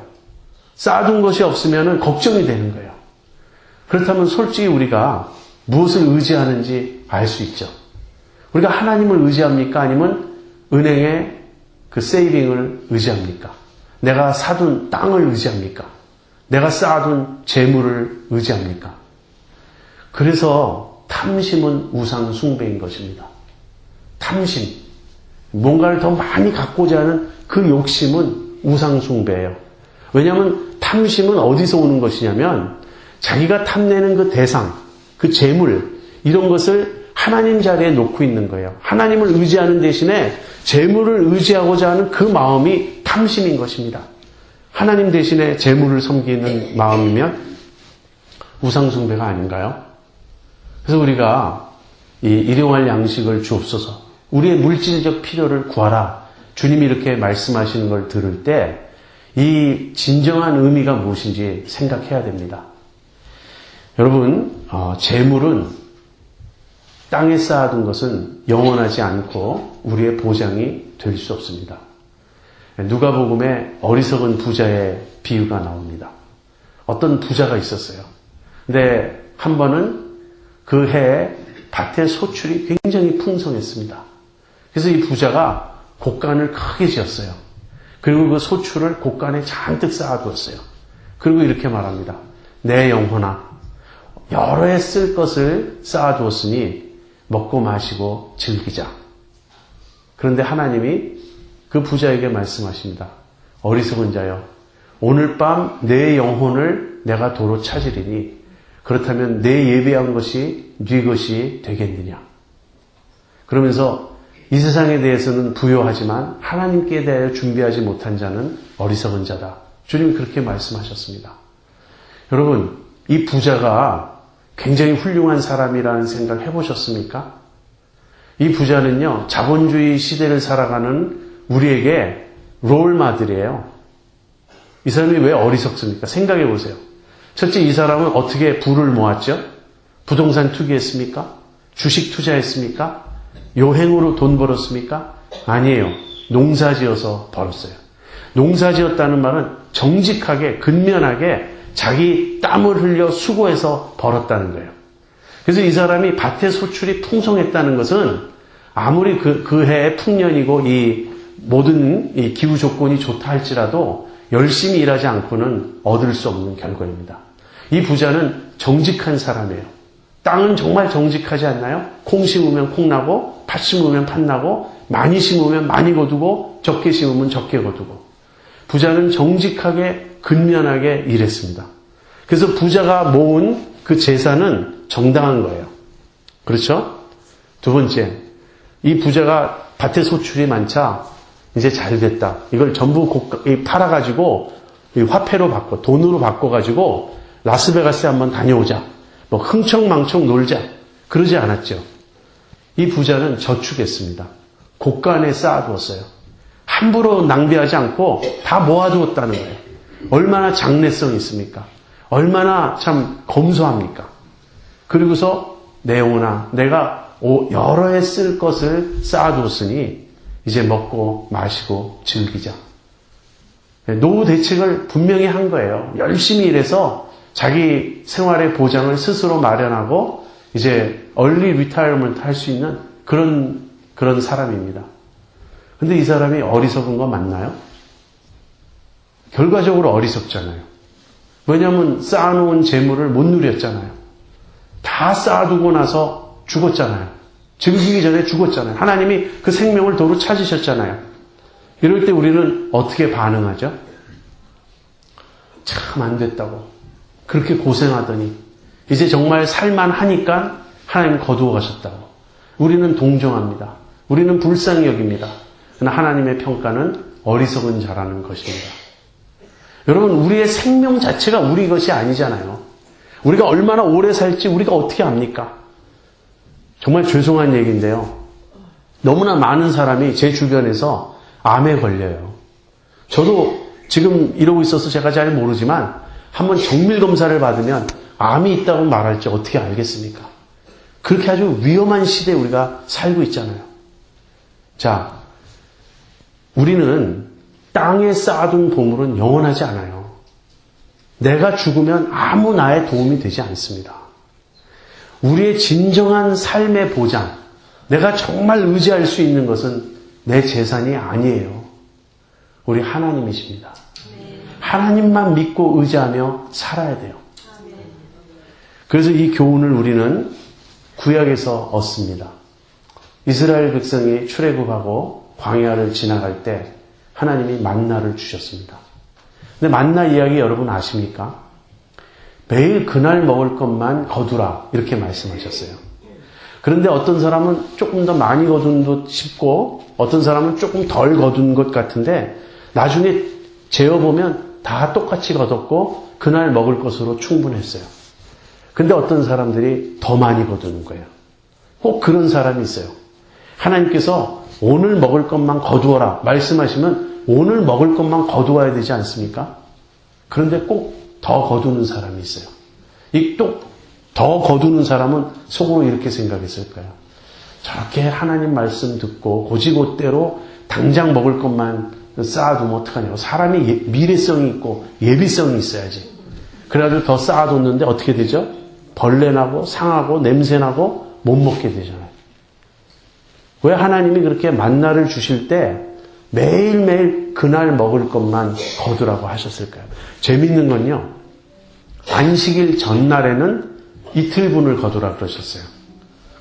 [SPEAKER 1] 쌓아둔 것이 없으면 걱정이 되는 거예요. 그렇다면 솔직히 우리가 무엇을 의지하는지 알 수 있죠. 우리가 하나님을 의지합니까? 아니면 은행의 그 세이빙을 의지합니까? 내가 사둔 땅을 의지합니까? 내가 쌓아둔 재물을 의지합니까? 그래서 탐심은 우상 숭배인 것입니다. 탐심, 뭔가를 더 많이 갖고자 하는 그 욕심은 우상 숭배예요. 왜냐하면 탐심은 어디서 오는 것이냐면 자기가 탐내는 그 대상, 그 재물, 이런 것을 하나님 자리에 놓고 있는 거예요. 하나님을 의지하는 대신에 재물을 의지하고자 하는 그 마음이 탐심인 것입니다. 하나님 대신에 재물을 섬기는 마음이면 우상 숭배가 아닌가요? 그래서 우리가 이 일용할 양식을 주옵소서, 우리의 물질적 필요를 구하라. 주님이 이렇게 말씀하시는 걸 들을 때 이 진정한 의미가 무엇인지 생각해야 됩니다. 여러분, 재물은 땅에 쌓아둔 것은 영원하지 않고 우리의 보장이 될 수 없습니다. 누가복음에 어리석은 부자의 비유가 나옵니다. 어떤 부자가 있었어요. 근데 한 번은 그 해에 밭의 소출이 굉장히 풍성했습니다. 그래서 이 부자가 곡간을 크게 지었어요. 그리고 그 소출을 곡간에 잔뜩 쌓아두었어요. 그리고 이렇게 말합니다. 내 영혼아, 여러 해 쓸 것을 쌓아두었으니 먹고 마시고 즐기자. 그런데 하나님이 그 부자에게 말씀하십니다. 어리석은 자여, 오늘 밤 내 영혼을 내가 도로 찾으리니 그렇다면 내 예배한 것이 네 것이 되겠느냐. 그러면서 이 세상에 대해서는 부요하지만 하나님께 대하여 준비하지 못한 자는 어리석은 자다. 주님이 그렇게 말씀하셨습니다. 여러분, 이 부자가 굉장히 훌륭한 사람이라는 생각 해보셨습니까? 이 부자는요, 자본주의 시대를 살아가는 우리에게 롤모델이에요. 이 사람이 왜 어리석습니까? 생각해 보세요. 첫째, 이 사람은 어떻게 부를 모았죠? 부동산 투기했습니까? 주식 투자했습니까? 요행으로 돈 벌었습니까? 아니에요. 농사지어서 벌었어요. 농사지었다는 말은 정직하게, 근면하게 자기 땀을 흘려 수고해서 벌었다는 거예요. 그래서 이 사람이 밭의 소출이 풍성했다는 것은 아무리 그 해의 풍년이고 이 모든 이 기후 조건이 좋다 할지라도 열심히 일하지 않고는 얻을 수 없는 결과입니다. 이 부자는 정직한 사람이에요. 땅은 정말 정직하지 않나요? 콩 심으면 콩 나고 팥 심으면 팥 나고 많이 심으면 많이 거두고 적게 심으면 적게 거두고 부자는 정직하게 근면하게 일했습니다. 그래서 부자가 모은 그 재산은 정당한 거예요. 그렇죠? 두 번째, 이 부자가 밭에 소출이 많자 이제 잘 됐다. 이걸 전부 팔아가지고 화폐로 바꿔 돈으로 바꿔가지고 라스베가스에 한번 다녀오자. 뭐 흥청망청 놀자. 그러지 않았죠. 이 부자는 저축했습니다. 곡간에 쌓아두었어요. 함부로 낭비하지 않고 다 모아두었다는 거예요. 얼마나 장래성이 있습니까? 얼마나 참 검소합니까? 그리고서 내 영혼아, 내가 여러 해 쓸 것을 쌓아두었으니 이제 먹고 마시고 즐기자. 노후 대책을 분명히 한 거예요. 열심히 일해서 자기 생활의 보장을 스스로 마련하고 이제 얼리 리타이어먼트 할 수 있는 그런 사람입니다. 근데 이 사람이 어리석은 거 맞나요? 결과적으로 어리석잖아요. 왜냐하면 쌓아놓은 재물을 못 누렸잖아요. 다 쌓아두고 나서 죽었잖아요. 즐기기 전에 죽었잖아요. 하나님이 그 생명을 도로 찾으셨잖아요. 이럴 때 우리는 어떻게 반응하죠? 참 안 됐다고. 그렇게 고생하더니 이제 정말 살만하니까 하나님 거두어 가셨다고. 우리는 동정합니다. 우리는 불쌍히 여깁니다. 그러나 하나님의 평가는 어리석은 자라는 것입니다. 여러분, 우리의 생명 자체가 우리 것이 아니잖아요. 우리가 얼마나 오래 살지 우리가 어떻게 압니까? 정말 죄송한 얘기인데요. 너무나 많은 사람이 제 주변에서 암에 걸려요. 저도 지금 이러고 있어서 제가 잘 모르지만 한번 정밀 검사를 받으면 암이 있다고 말할지 어떻게 알겠습니까? 그렇게 아주 위험한 시대에 우리가 살고 있잖아요. 자, 우리는 땅에 쌓아둔 보물은 영원하지 않아요. 내가 죽으면 아무 나의 도움이 되지 않습니다. 우리의 진정한 삶의 보장, 내가 정말 의지할 수 있는 것은 내 재산이 아니에요. 우리 하나님이십니다. 하나님만 믿고 의지하며 살아야 돼요. 그래서 이 교훈을 우리는 구약에서 얻습니다. 이스라엘 백성이 출애굽하고 광야를 지나갈 때 하나님이 만나를 주셨습니다. 근데 만나 이야기 여러분 아십니까? 매일 그날 먹을 것만 거두라 이렇게 말씀하셨어요. 그런데 어떤 사람은 조금 더 많이 거둔 듯 싶고 어떤 사람은 조금 덜 거둔 것 같은데 나중에 재어보면 다 똑같이 거뒀고 그날 먹을 것으로 충분했어요. 근데 어떤 사람들이 더 많이 거두는 거예요. 꼭 그런 사람이 있어요. 하나님께서 오늘 먹을 것만 거두어라 말씀하시면 오늘 먹을 것만 거두어야 되지 않습니까? 그런데 꼭 더 거두는 사람이 있어요. 이 또 더 거두는 사람은 속으로 이렇게 생각했을 거예요. 저렇게 하나님 말씀 듣고 고지고대로 당장 먹을 것만 쌓아두면 어떡하냐고. 사람이 미래성이 있고 예비성이 있어야지. 그래가지고 더 쌓아뒀는데 어떻게 되죠? 벌레나고 상하고 냄새나고 못 먹게 되잖아요. 왜 하나님이 그렇게 만나를 주실 때 매일매일 그날 먹을 것만 거두라고 하셨을까요? 재밌는 건요. 안식일 전날에는 이틀분을 거두라 그러셨어요.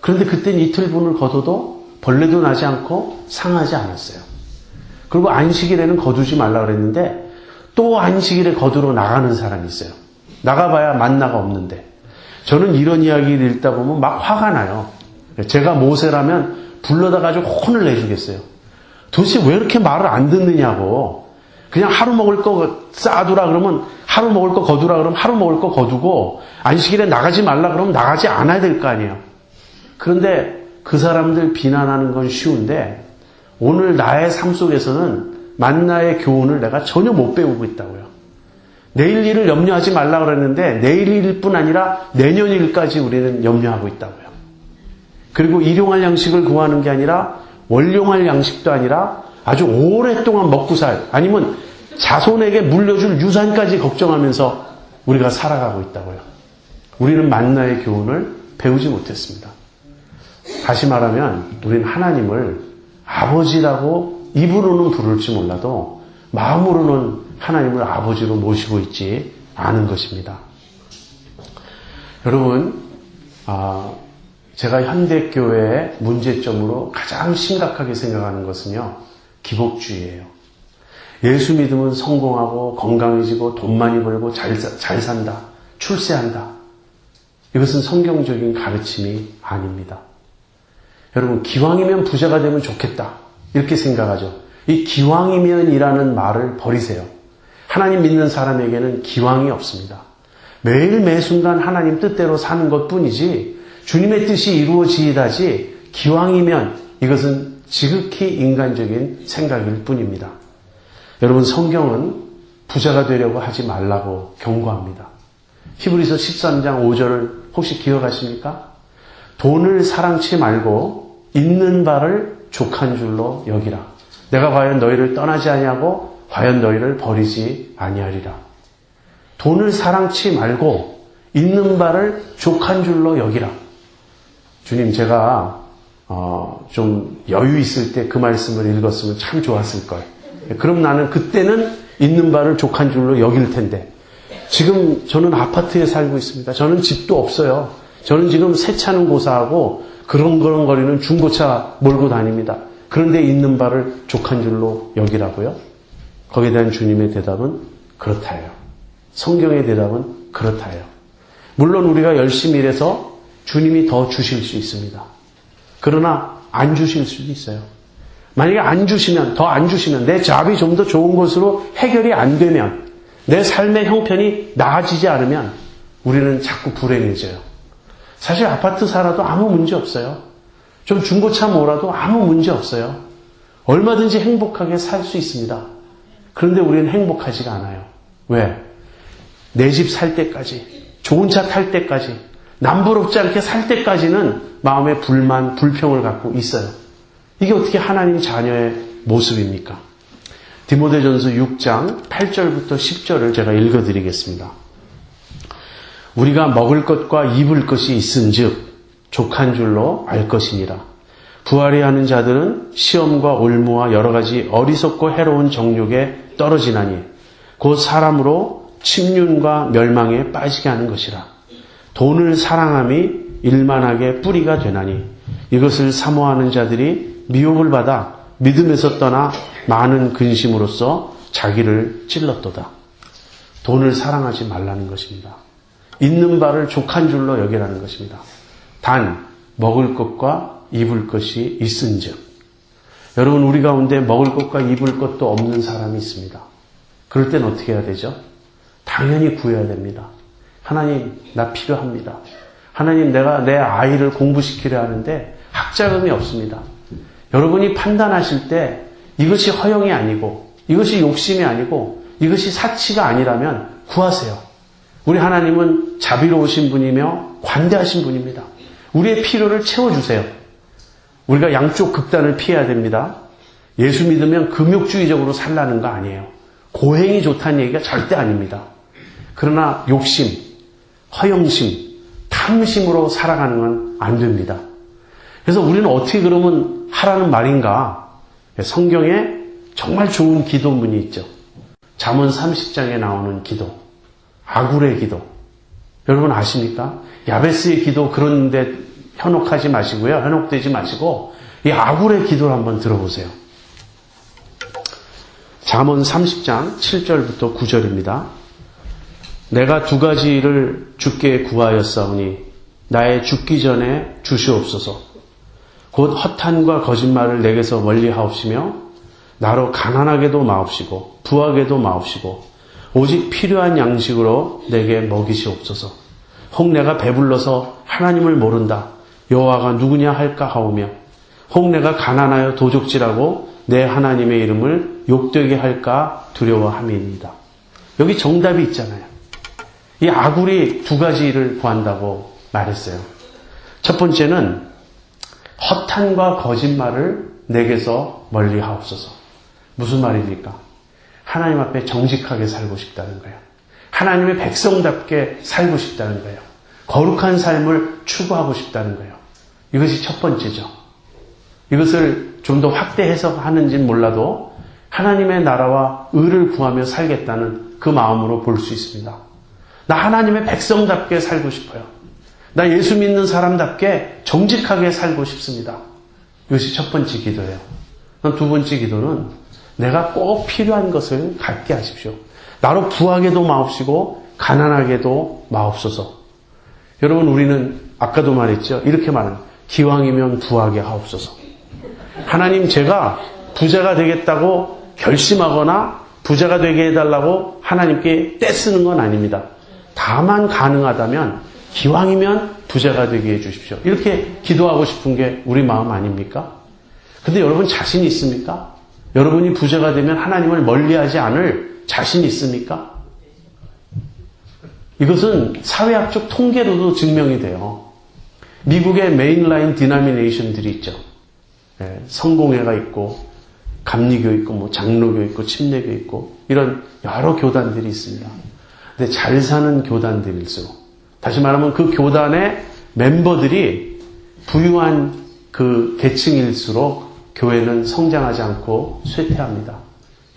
[SPEAKER 1] 그런데 그땐 이틀분을 거둬도 벌레도 나지 않고 상하지 않았어요. 그리고 안식일에는 거두지 말라 그랬는데 또 안식일에 거두러 나가는 사람이 있어요. 나가봐야 만나가 없는데. 저는 이런 이야기를 읽다 보면 막 화가 나요. 제가 모세라면 불러다 가지고 혼을 내주겠어요. 도대체 왜 이렇게 말을 안 듣느냐고. 그냥 하루 먹을 거 쌓아두라 그러면 하루 먹을 거 거두라 그러면 하루 먹을 거 거두고 안식일에 나가지 말라 그러면 나가지 않아야 될 거 아니에요. 그런데 그 사람들 비난하는 건 쉬운데 오늘 나의 삶 속에서는 만나의 교훈을 내가 전혀 못 배우고 있다고요. 내일 일을 염려하지 말라 그랬는데 내일 일뿐 아니라 내년 일까지 우리는 염려하고 있다고요. 그리고 일용할 양식을 구하는 게 아니라 월용할 양식도 아니라 아주 오랫동안 먹고 살 아니면 자손에게 물려줄 유산까지 걱정하면서 우리가 살아가고 있다고요. 우리는 만나의 교훈을 배우지 못했습니다. 다시 말하면 우리는 하나님을 아버지라고 입으로는 부를지 몰라도 마음으로는 하나님을 아버지로 모시고 있지 않은 것입니다. 여러분, 제가 현대교회의 문제점으로 가장 심각하게 생각하는 것은요, 기복주의예요. 예수 믿으면 성공하고 건강해지고 돈 많이 벌고 잘 산다, 출세한다. 이것은 성경적인 가르침이 아닙니다. 여러분, 기왕이면 부자가 되면 좋겠다. 이렇게 생각하죠. 이 기왕이면이라는 말을 버리세요. 하나님 믿는 사람에게는 기왕이 없습니다. 매일 매순간 하나님 뜻대로 사는 것뿐이지 주님의 뜻이 이루어지이다지 기왕이면 이것은 지극히 인간적인 생각일 뿐입니다. 여러분, 성경은 부자가 되려고 하지 말라고 경고합니다. 히브리서 13장 5절을 혹시 기억하십니까? 돈을 사랑치 말고 있는 바를 족한 줄로 여기라. 내가 과연 너희를 떠나지 아니하고 과연 너희를 버리지 아니하리라. 돈을 사랑치 말고 있는 바를 족한 줄로 여기라. 주님, 제가 좀 여유 있을 때 그 말씀을 읽었으면 참 좋았을 걸. 그럼 나는 그때는 있는 바를 족한 줄로 여길 텐데. 지금 저는 아파트에 살고 있습니다. 저는 집도 없어요. 저는 지금 새 차는 고사하고 그런거리는 중고차 몰고 다닙니다. 그런데 있는 바를 족한 줄로 여기라고요? 거기에 대한 주님의 대답은 그렇다예요. 성경의 대답은 그렇다예요. 물론 우리가 열심히 일해서 주님이 더 주실 수 있습니다. 그러나 안 주실 수도 있어요. 만약에 안 주시면, 더 안 주시면, 내 잡이 좀 더 좋은 것으로 해결이 안 되면, 내 삶의 형편이 나아지지 않으면 우리는 자꾸 불행해져요. 사실 아파트 살아도 아무 문제 없어요. 좀 중고차 몰아도 아무 문제 없어요. 얼마든지 행복하게 살 수 있습니다. 그런데 우리는 행복하지가 않아요. 왜? 내 집 살 때까지, 좋은 차 탈 때까지, 남부럽지 않게 살 때까지는 마음에 불만, 불평을 갖고 있어요. 이게 어떻게 하나님 자녀의 모습입니까? 디모데전서 6장 8절부터 10절을 제가 읽어드리겠습니다. 우리가 먹을 것과 입을 것이 있은즉 족한 줄로 알 것이니라. 부활이 하는 자들은 시험과 올무와 여러 가지 어리석고 해로운 정욕에 떨어지나니 곧 사람으로 침륜과 멸망에 빠지게 하는 것이라. 돈을 사랑함이 일만하게 뿌리가 되나니 이것을 사모하는 자들이 미혹을 받아 믿음에서 떠나 많은 근심으로써 자기를 찔렀도다. 돈을 사랑하지 말라는 것입니다. 있는 바를 족한 줄로 여기라는 것입니다. 단 먹을 것과 입을 것이 있은즉. 여러분, 우리 가운데 먹을 것과 입을 것도 없는 사람이 있습니다. 그럴 땐 어떻게 해야 되죠? 당연히 구해야 됩니다. 하나님, 나 필요합니다. 하나님, 내가 내 아이를 공부시키려 하는데 학자금이 없습니다. 여러분이 판단하실 때 이것이 허영이 아니고 이것이 욕심이 아니고 이것이 사치가 아니라면 구하세요. 우리 하나님은 자비로우신 분이며 관대하신 분입니다. 우리의 필요를 채워주세요. 우리가 양쪽 극단을 피해야 됩니다. 예수 믿으면 금욕주의적으로 살라는 거 아니에요. 고행이 좋다는 얘기가 절대 아닙니다. 그러나 욕심, 허영심, 탐심으로 살아가는 건 안 됩니다. 그래서 우리는 어떻게 그러면 하라는 말인가? 성경에 정말 좋은 기도문이 있죠. 잠언 30장에 나오는 기도, 아굴의 기도. 여러분 아십니까? 야베스의 기도 그런데 현혹하지 마시고요. 현혹되지 마시고 이 아굴의 기도를 한번 들어보세요. 잠언 30장 7절부터 9절입니다. 내가 두 가지를 주께 구하였사오니 나의 죽기 전에 주시옵소서. 곧 허탄과 거짓말을 내게서 멀리하옵시며 나로 가난하게도 마옵시고 부하게도 마옵시고 오직 필요한 양식으로 내게 먹이시옵소서. 혹 내가 배불러서 하나님을 모른다. 여호와가 누구냐 할까 하오며 혹 내가 가난하여 도적질하고 내 하나님의 이름을 욕되게 할까 두려워함이니이다. 여기 정답이 있잖아요. 이 아굴이 두 가지를 구한다고 말했어요. 첫 번째는 허탄과 거짓말을 내게서 멀리 하옵소서. 무슨 말입니까? 하나님 앞에 정직하게 살고 싶다는 거예요. 하나님의 백성답게 살고 싶다는 거예요. 거룩한 삶을 추구하고 싶다는 거예요. 이것이 첫 번째죠. 이것을 좀 더 확대 해석하는지는 몰라도 하나님의 나라와 의를 구하며 살겠다는 그 마음으로 볼 수 있습니다. 나 하나님의 백성답게 살고 싶어요. 나 예수 믿는 사람답게 정직하게 살고 싶습니다. 이것이 첫 번째 기도예요. 두 번째 기도는 내가 꼭 필요한 것을 갖게 하십시오. 나로 부하게도 마옵시고 가난하게도 마옵소서. 여러분 우리는 아까도 말했죠. 이렇게 말합니다. 기왕이면 부하게 하옵소서. 하나님 제가 부자가 되겠다고 결심하거나 부자가 되게 해달라고 하나님께 떼쓰는 건 아닙니다. 다만 가능하다면 기왕이면 부자가 되게 해주십시오. 이렇게 기도하고 싶은 게 우리 마음 아닙니까? 근데 여러분 자신 있습니까? 여러분이 부자가 되면 하나님을 멀리하지 않을 자신 있습니까? 이것은 사회학적 통계로도 증명이 돼요. 미국의 메인라인 디나미네이션들이 있죠. 성공회가 있고 감리교 있고 장로교 있고 침례교 있고 이런 여러 교단들이 있습니다. 근데 잘 사는 교단들일수록 다시 말하면 그 교단의 멤버들이 부유한 그 계층일수록 교회는 성장하지 않고 쇠퇴합니다.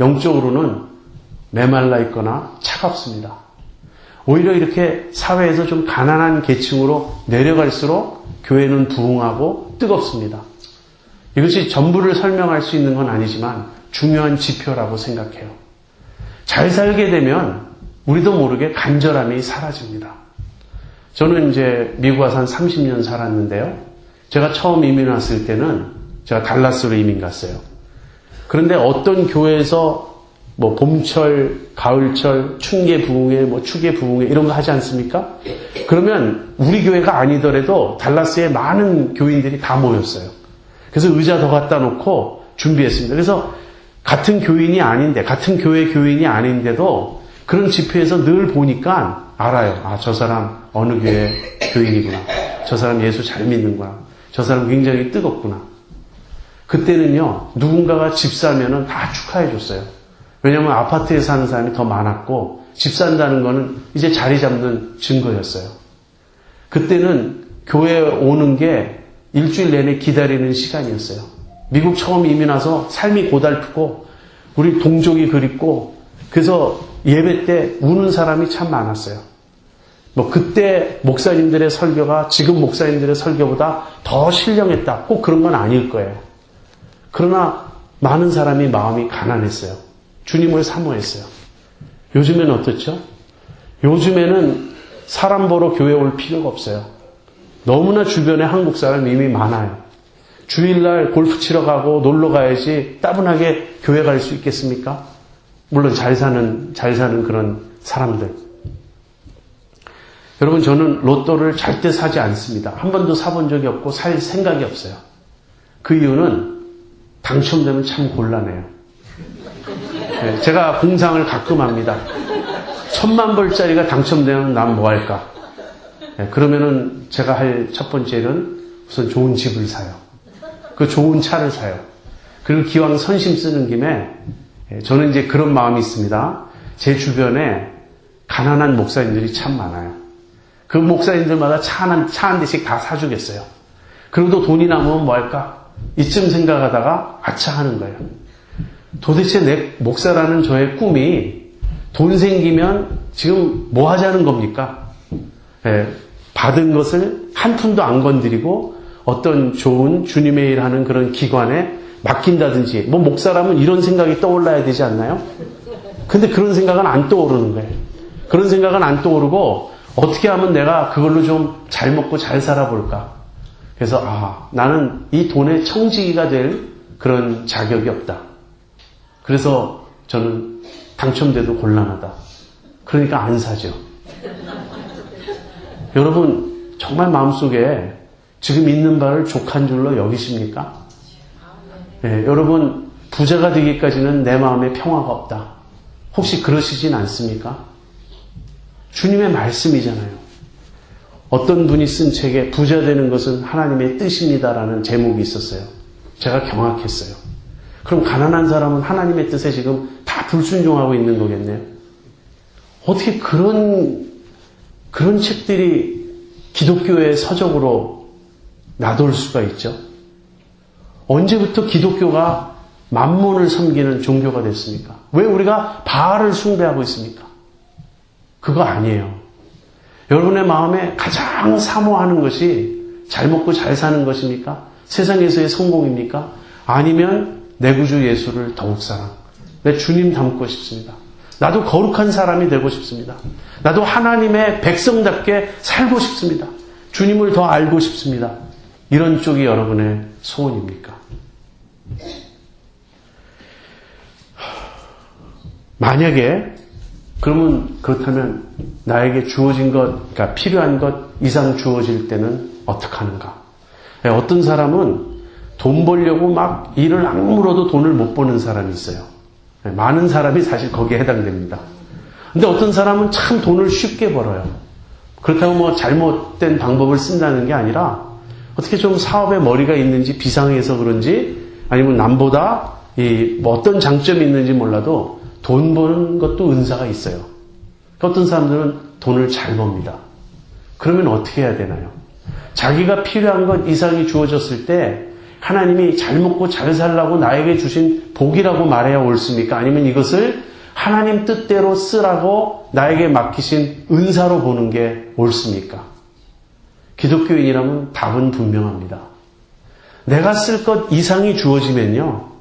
[SPEAKER 1] 영적으로는 메말라 있거나 차갑습니다. 오히려 이렇게 사회에서 좀 가난한 계층으로 내려갈수록 교회는 부흥하고 뜨겁습니다. 이것이 전부를 설명할 수 있는 건 아니지만 중요한 지표라고 생각해요. 잘 살게 되면 우리도 모르게 간절함이 사라집니다. 저는 이제 미국 와서 한 30년 살았는데요. 제가 처음 이민 왔을 때는 제가 달라스로 이민 갔어요. 그런데 어떤 교회에서 봄철, 가을철, 춘계 부흥회, 추계 부흥회 이런 거 하지 않습니까? 그러면 우리 교회가 아니더라도 달라스에 많은 교인들이 다 모였어요. 그래서 의자 더 갖다 놓고 준비했습니다. 그래서 같은 교인이 아닌데, 같은 교회 교인이 아닌데도 그런 집회에서 늘 보니까 알아요. 아, 저 사람 어느 교회 교인이구나. 저 사람 예수 잘 믿는구나. 저 사람 굉장히 뜨겁구나. 그때는요, 누군가가 집 사면은 다 축하해 줬어요. 왜냐하면 아파트에 사는 사람이 더 많았고 집 산다는 거는 이제 자리 잡는 증거였어요. 그때는 교회에 오는 게 일주일 내내 기다리는 시간이었어요. 미국 처음 이민 와서 삶이 고달프고 우리 동족이 그립고 그래서 예배 때 우는 사람이 참 많았어요. 그때 목사님들의 설교가 지금 목사님들의 설교보다 더 신령했다. 꼭 그런 건 아닐 거예요. 그러나 많은 사람이 마음이 가난했어요. 주님을 사모했어요. 요즘에는 어떻죠? 요즘에는 사람 보러 교회 올 필요가 없어요. 너무나 주변에 한국 사람 이미 많아요. 주일날 골프 치러 가고 놀러 가야지 따분하게 교회 갈 수 있겠습니까? 물론 잘 사는 그런 사람들. 여러분 저는 로또를 절대 사지 않습니다. 한 번도 사본 적이 없고 살 생각이 없어요. 그 이유는 당첨되면 참 곤란해요. 네, 제가 공상을 가끔 합니다. 1000만 불짜리가 당첨되면 난 뭐 할까? 네, 그러면은 제가 할 첫 번째 일은 우선 좋은 집을 사요. 그 좋은 차를 사요. 그리고 기왕 선심 쓰는 김에 저는 이제 그런 마음이 있습니다. 제 주변에 가난한 목사님들이 참 많아요. 그 목사님들마다 차 한 대씩 다 사주겠어요. 그리고 또 돈이 남으면 뭐 할까? 이쯤 생각하다가 아차 하는 거예요. 도대체 내 목사라는 저의 꿈이 돈 생기면 지금 뭐 하자는 겁니까? 받은 것을 한 푼도 안 건드리고 어떤 좋은 주님의 일하는 그런 기관에 맡긴다든지, 뭐 목사라면 이런 생각이 떠올라야 되지 않나요? 근데 그런 생각은 안 떠오르는 거예요. 그런 생각은 안 떠오르고 어떻게 하면 내가 그걸로 좀 잘 먹고 잘 살아볼까? 그래서 나는 이 돈의 청지기가 될 그런 자격이 없다. 그래서 저는 당첨돼도 곤란하다. 그러니까 안 사죠. 여러분 정말 마음속에 지금 있는 바를 족한 줄로 여기십니까? 네, 여러분 부자가 되기까지는 내 마음에 평화가 없다. 혹시 그러시진 않습니까? 주님의 말씀이잖아요. 어떤 분이 쓴 책에 부자 되는 것은 하나님의 뜻입니다라는 제목이 있었어요. 제가 경악했어요. 그럼 가난한 사람은 하나님의 뜻에 지금 다 불순종하고 있는 거겠네요. 어떻게 그런 책들이 기독교의 서적으로 나돌 수가 있죠? 언제부터 기독교가 만몬을 섬기는 종교가 됐습니까? 왜 우리가 바알을 숭배하고 있습니까? 그거 아니에요. 여러분의 마음에 가장 사모하는 것이 잘 먹고 잘 사는 것입니까? 세상에서의 성공입니까? 아니면 내 구주 예수를 더욱 사랑. 내 주님 닮고 싶습니다. 나도 거룩한 사람이 되고 싶습니다. 나도 하나님의 백성답게 살고 싶습니다. 주님을 더 알고 싶습니다. 이런 쪽이 여러분의 소원입니까? 만약에 그러면 그렇다면 나에게 주어진 것, 그러니까 필요한 것 이상 주어질 때는 어떻게 하는가? 어떤 사람은 돈 벌려고 막 일을 악물어도 돈을 못 버는 사람이 있어요. 많은 사람이 사실 거기에 해당됩니다. 근데 어떤 사람은 참 돈을 쉽게 벌어요. 그렇다고 뭐 잘못된 방법을 쓴다는 게 아니라 어떻게 좀 사업에 머리가 있는지 비상해서 그런지 아니면 남보다 뭐 어떤 장점이 있는지 몰라도 돈 버는 것도 은사가 있어요. 어떤 사람들은 돈을 잘 법니다. 그러면 어떻게 해야 되나요? 자기가 필요한 것 이상이 주어졌을 때 하나님이 잘 먹고 잘 살라고 나에게 주신 복이라고 말해야 옳습니까? 아니면 이것을 하나님 뜻대로 쓰라고 나에게 맡기신 은사로 보는 게 옳습니까? 기독교인이라면 답은 분명합니다. 내가 쓸 것 이상이 주어지면요,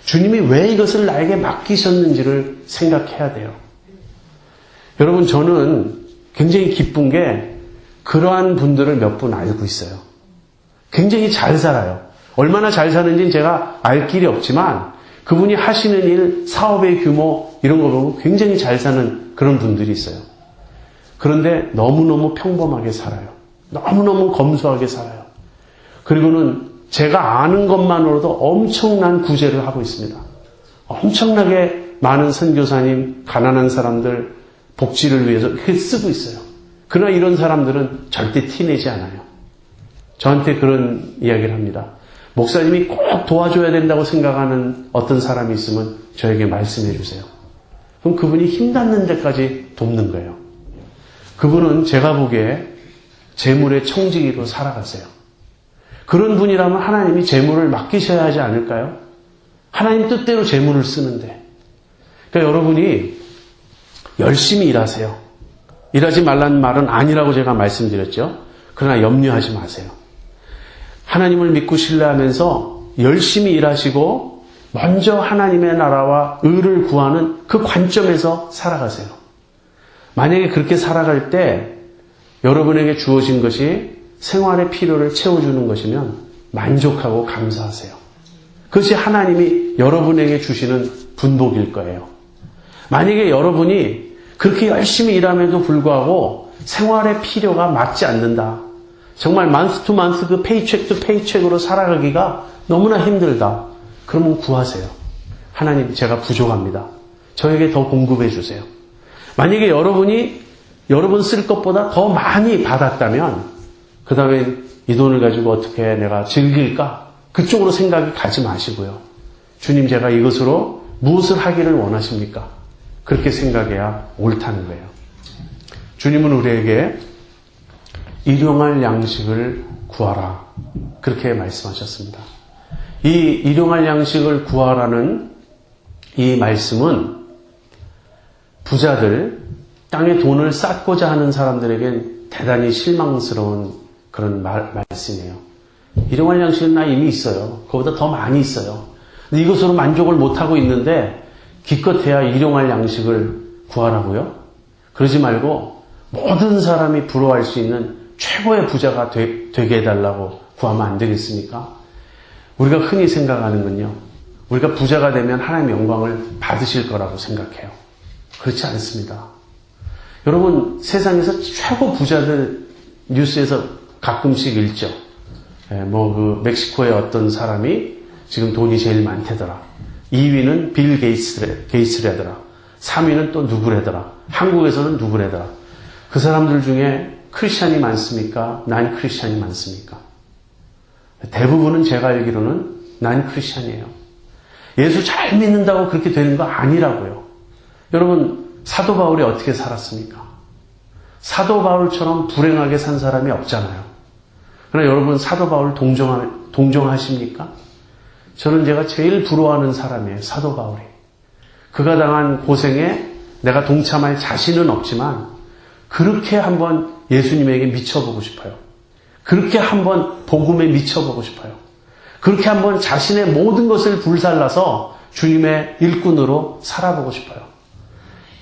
[SPEAKER 1] 주님이 왜 이것을 나에게 맡기셨는지를 생각해야 돼요. 여러분, 저는 굉장히 기쁜 게 그러한 분들을 몇 분 알고 있어요. 굉장히 잘 살아요. 얼마나 잘 사는지는 제가 알 길이 없지만 그분이 하시는 일, 사업의 규모 이런 거 보면 굉장히 잘 사는 그런 분들이 있어요. 그런데 너무너무 평범하게 살아요. 너무너무 검소하게 살아요. 그리고는 제가 아는 것만으로도 엄청난 구제를 하고 있습니다. 엄청나게 많은 선교사님, 가난한 사람들 복지를 위해서 이렇게 쓰고 있어요. 그러나 이런 사람들은 절대 티내지 않아요. 저한테 그런 이야기를 합니다. 목사님이 꼭 도와줘야 된다고 생각하는 어떤 사람이 있으면 저에게 말씀해 주세요. 그럼 그분이 힘 닿는 데까지 돕는 거예요. 그분은 제가 보기에 재물의 청지기로 살아가세요. 그런 분이라면 하나님이 재물을 맡기셔야 하지 않을까요? 하나님 뜻대로 재물을 쓰는데. 그러니까 여러분이 열심히 일하세요. 일하지 말라는 말은 아니라고 제가 말씀드렸죠. 그러나 염려하지 마세요. 하나님을 믿고 신뢰하면서 열심히 일하시고 먼저 하나님의 나라와 의를 구하는 그 관점에서 살아가세요. 만약에 그렇게 살아갈 때 여러분에게 주어진 것이 생활의 필요를 채워주는 것이면 만족하고 감사하세요. 그것이 하나님이 여러분에게 주시는 분복일 거예요. 만약에 여러분이 그렇게 열심히 일함에도 불구하고 생활의 필요가 맞지 않는다. 정말 만스 투 만스 그 페이첵 투 페이첵으로 살아가기가 너무나 힘들다. 그러면 구하세요. 하나님, 제가 부족합니다. 저에게 더 공급해 주세요. 만약에 여러분 쓸 것보다 더 많이 받았다면 그 다음에 이 돈을 가지고 어떻게 내가 즐길까? 그쪽으로 생각이 가지 마시고요. 주님, 제가 이것으로 무엇을 하기를 원하십니까? 그렇게 생각해야 옳다는 거예요. 주님은 우리에게 일용할 양식을 구하라. 그렇게 말씀하셨습니다. 이 일용할 양식을 구하라는 이 말씀은 부자들, 땅에 돈을 쌓고자 하는 사람들에겐 대단히 실망스러운 그런 말씀이에요. 일용할 양식은 나 이미 있어요. 그거보다 더 많이 있어요. 근데 이것으로 만족을 못하고 있는데 기껏해야 일용할 양식을 구하라고요? 그러지 말고 모든 사람이 부러워할 수 있는 최고의 부자가 되게 해달라고 구하면 안 되겠습니까? 우리가 흔히 생각하는 건요, 우리가 부자가 되면 하나님의 영광을 받으실 거라고 생각해요. 그렇지 않습니다. 여러분, 세상에서 최고 부자들 뉴스에서 가끔씩 읽죠. 멕시코의 어떤 사람이 지금 돈이 제일 많대더라. 2위는 빌 게이츠래더라. 3위는 또 누구래더라. 한국에서는 누구래더라. 그 사람들 중에 크리스찬이 많습니까? 난 크리스찬이 많습니까? 대부분은 제가 알기로는 난 크리스찬이에요. 예수 잘 믿는다고 그렇게 되는 거 아니라고요. 여러분, 사도 바울이 어떻게 살았습니까? 사도 바울처럼 불행하게 산 사람이 없잖아요. 그러나 여러분, 사도 바울 동정하십니까? 저는 제가 제일 부러워하는 사람이에요. 사도 바울이. 그가 당한 고생에 내가 동참할 자신은 없지만 그렇게 한번 예수님에게 미쳐보고 싶어요. 그렇게 한번 복음에 미쳐보고 싶어요. 그렇게 한번 자신의 모든 것을 불살라서 주님의 일꾼으로 살아보고 싶어요.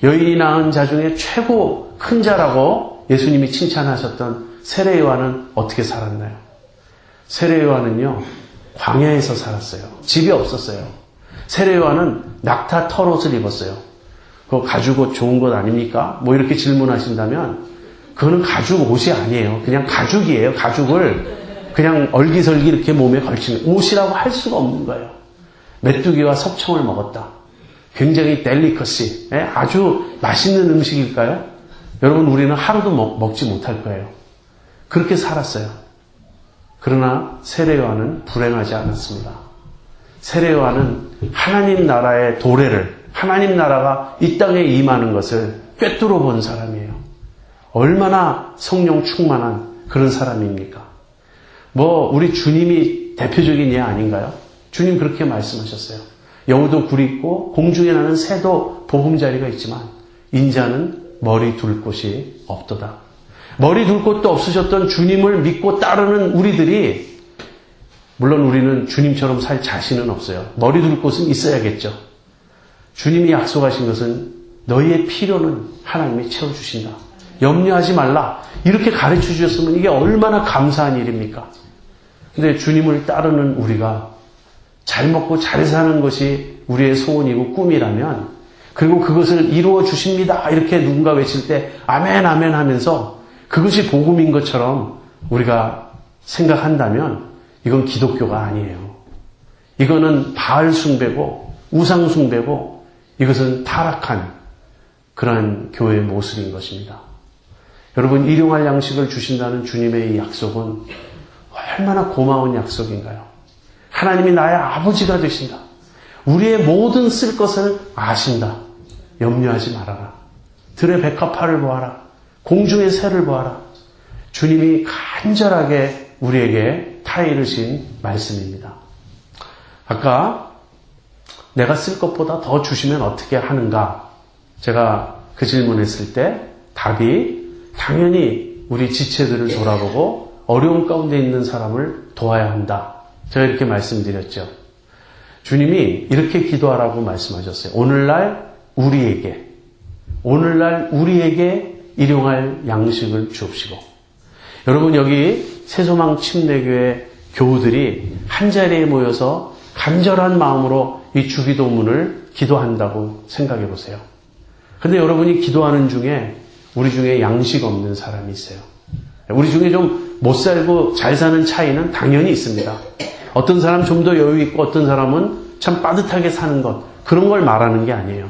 [SPEAKER 1] 여인이 낳은 자 중에 최고 큰 자라고 예수님이 칭찬하셨던 세례 요한은 어떻게 살았나요? 세례 요한은요, 광야에서 살았어요. 집이 없었어요. 세례 요한은 낙타 털옷을 입었어요. 그거 가죽옷 좋은 것 아닙니까? 뭐 이렇게 질문하신다면 그거는 가죽 옷이 아니에요. 그냥 가죽이에요. 가죽을 그냥 얼기설기 이렇게 몸에 걸치는 옷이라고 할 수가 없는 거예요. 메뚜기와 석청을 먹었다. 굉장히 델리커시, 아주 맛있는 음식일까요? 여러분, 우리는 하루도 먹지 못할 거예요. 그렇게 살았어요. 그러나 세례 요한은 불행하지 않았습니다. 세례 요한은 하나님 나라의 도래를, 하나님 나라가 이 땅에 임하는 것을 꿰뚫어 본 사람이에요. 얼마나 성령 충만한 그런 사람입니까? 우리 주님이 대표적인 예 아닌가요? 주님 그렇게 말씀하셨어요. 여우도 굴 있고 공중에 나는 새도 보금자리가 있지만 인자는 머리 둘 곳이 없도다. 머리 둘 곳도 없으셨던 주님을 믿고 따르는 우리들이, 물론 우리는 주님처럼 살 자신은 없어요. 머리 둘 곳은 있어야겠죠. 주님이 약속하신 것은 너희의 필요는 하나님이 채워주신다. 염려하지 말라. 이렇게 가르쳐 주셨으면 이게 얼마나 감사한 일입니까? 근데 주님을 따르는 우리가 잘 먹고 잘 사는 것이 우리의 소원이고 꿈이라면, 그리고 그것을 이루어 주십니다. 이렇게 누군가 외칠 때 아멘 아멘 하면서 그것이 복음인 것처럼 우리가 생각한다면 이건 기독교가 아니에요. 이거는 바알 숭배고 우상 숭배고 이것은 타락한 그러한 교회의 모습인 것입니다. 여러분, 일용할 양식을 주신다는 주님의 이 약속은 얼마나 고마운 약속인가요? 하나님이 나의 아버지가 되신다. 우리의 모든 쓸 것을 아신다. 염려하지 말아라. 들의 백합화를 보아라. 공중의 새를 보아라. 주님이 간절하게 우리에게 타이르신 말씀입니다. 아까 내가 쓸 것보다 더 주시면 어떻게 하는가? 제가 그 질문했을 때 답이 당연히 우리 지체들을 돌아보고 어려움 가운데 있는 사람을 도와야 한다. 제가 이렇게 말씀드렸죠. 주님이 이렇게 기도하라고 말씀하셨어요. 오늘날 우리에게 일용할 양식을 주옵시고. 여러분, 여기 새소망 침례교회 교우들이 한자리에 모여서 간절한 마음으로 이 주기도문을 기도한다고 생각해 보세요. 그런데 여러분이 기도하는 중에 우리 중에 양식 없는 사람이 있어요. 우리 중에 좀 못 살고 잘 사는 차이는 당연히 있습니다. 어떤 사람은 좀 더 여유 있고 어떤 사람은 참 빠듯하게 사는 것, 그런 걸 말하는 게 아니에요.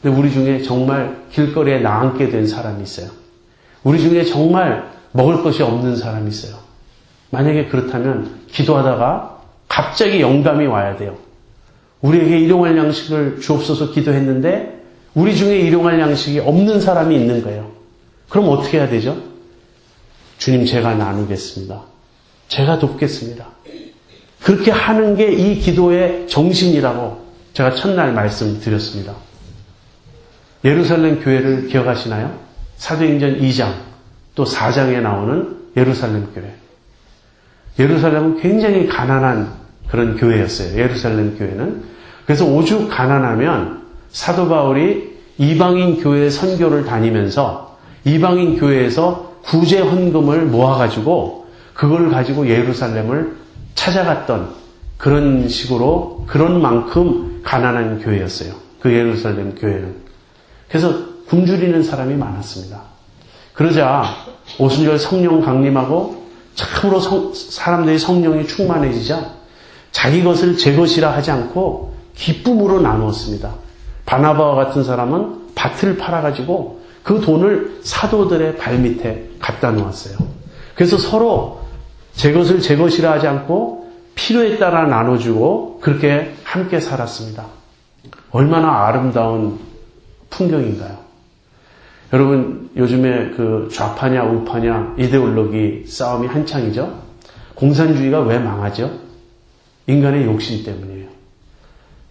[SPEAKER 1] 근데 우리 중에 정말 길거리에 나앉게 된 사람이 있어요. 우리 중에 정말 먹을 것이 없는 사람이 있어요. 만약에 그렇다면 기도하다가 갑자기 영감이 와야 돼요. 우리에게 일용할 양식을 주옵소서 기도했는데 우리 중에 일용할 양식이 없는 사람이 있는 거예요. 그럼 어떻게 해야 되죠? 주님, 제가 나누겠습니다. 제가 돕겠습니다. 그렇게 하는 게 이 기도의 정신이라고 제가 첫날 말씀드렸습니다. 예루살렘 교회를 기억하시나요? 사도행전 2장 또 4장에 나오는 예루살렘 교회. 예루살렘은 굉장히 가난한 그런 교회였어요. 예루살렘 교회는. 그래서 오죽 가난하면 사도 바울이 이방인 교회 선교를 다니면서 이방인 교회에서 구제 헌금을 모아가지고 그걸 가지고 예루살렘을 찾아갔던 그런 식으로 그런 만큼 가난한 교회였어요. 그 예루살렘 교회는. 그래서 굶주리는 사람이 많았습니다. 그러자 오순절 성령 강림하고 참으로 사람들이 성령이 충만해지자 자기 것을 제 것이라 하지 않고 기쁨으로 나누었습니다. 바나바와 같은 사람은 밭을 팔아가지고 그 돈을 사도들의 발밑에 갖다 놓았어요. 그래서 서로 제 것을 제 것이라 하지 않고 필요에 따라 나눠주고 그렇게 함께 살았습니다. 얼마나 아름다운 풍경인가요? 여러분, 요즘에 그 좌파냐 우파냐 이데올로기 싸움이 한창이죠. 공산주의가 왜 망하죠? 인간의 욕심 때문이에요.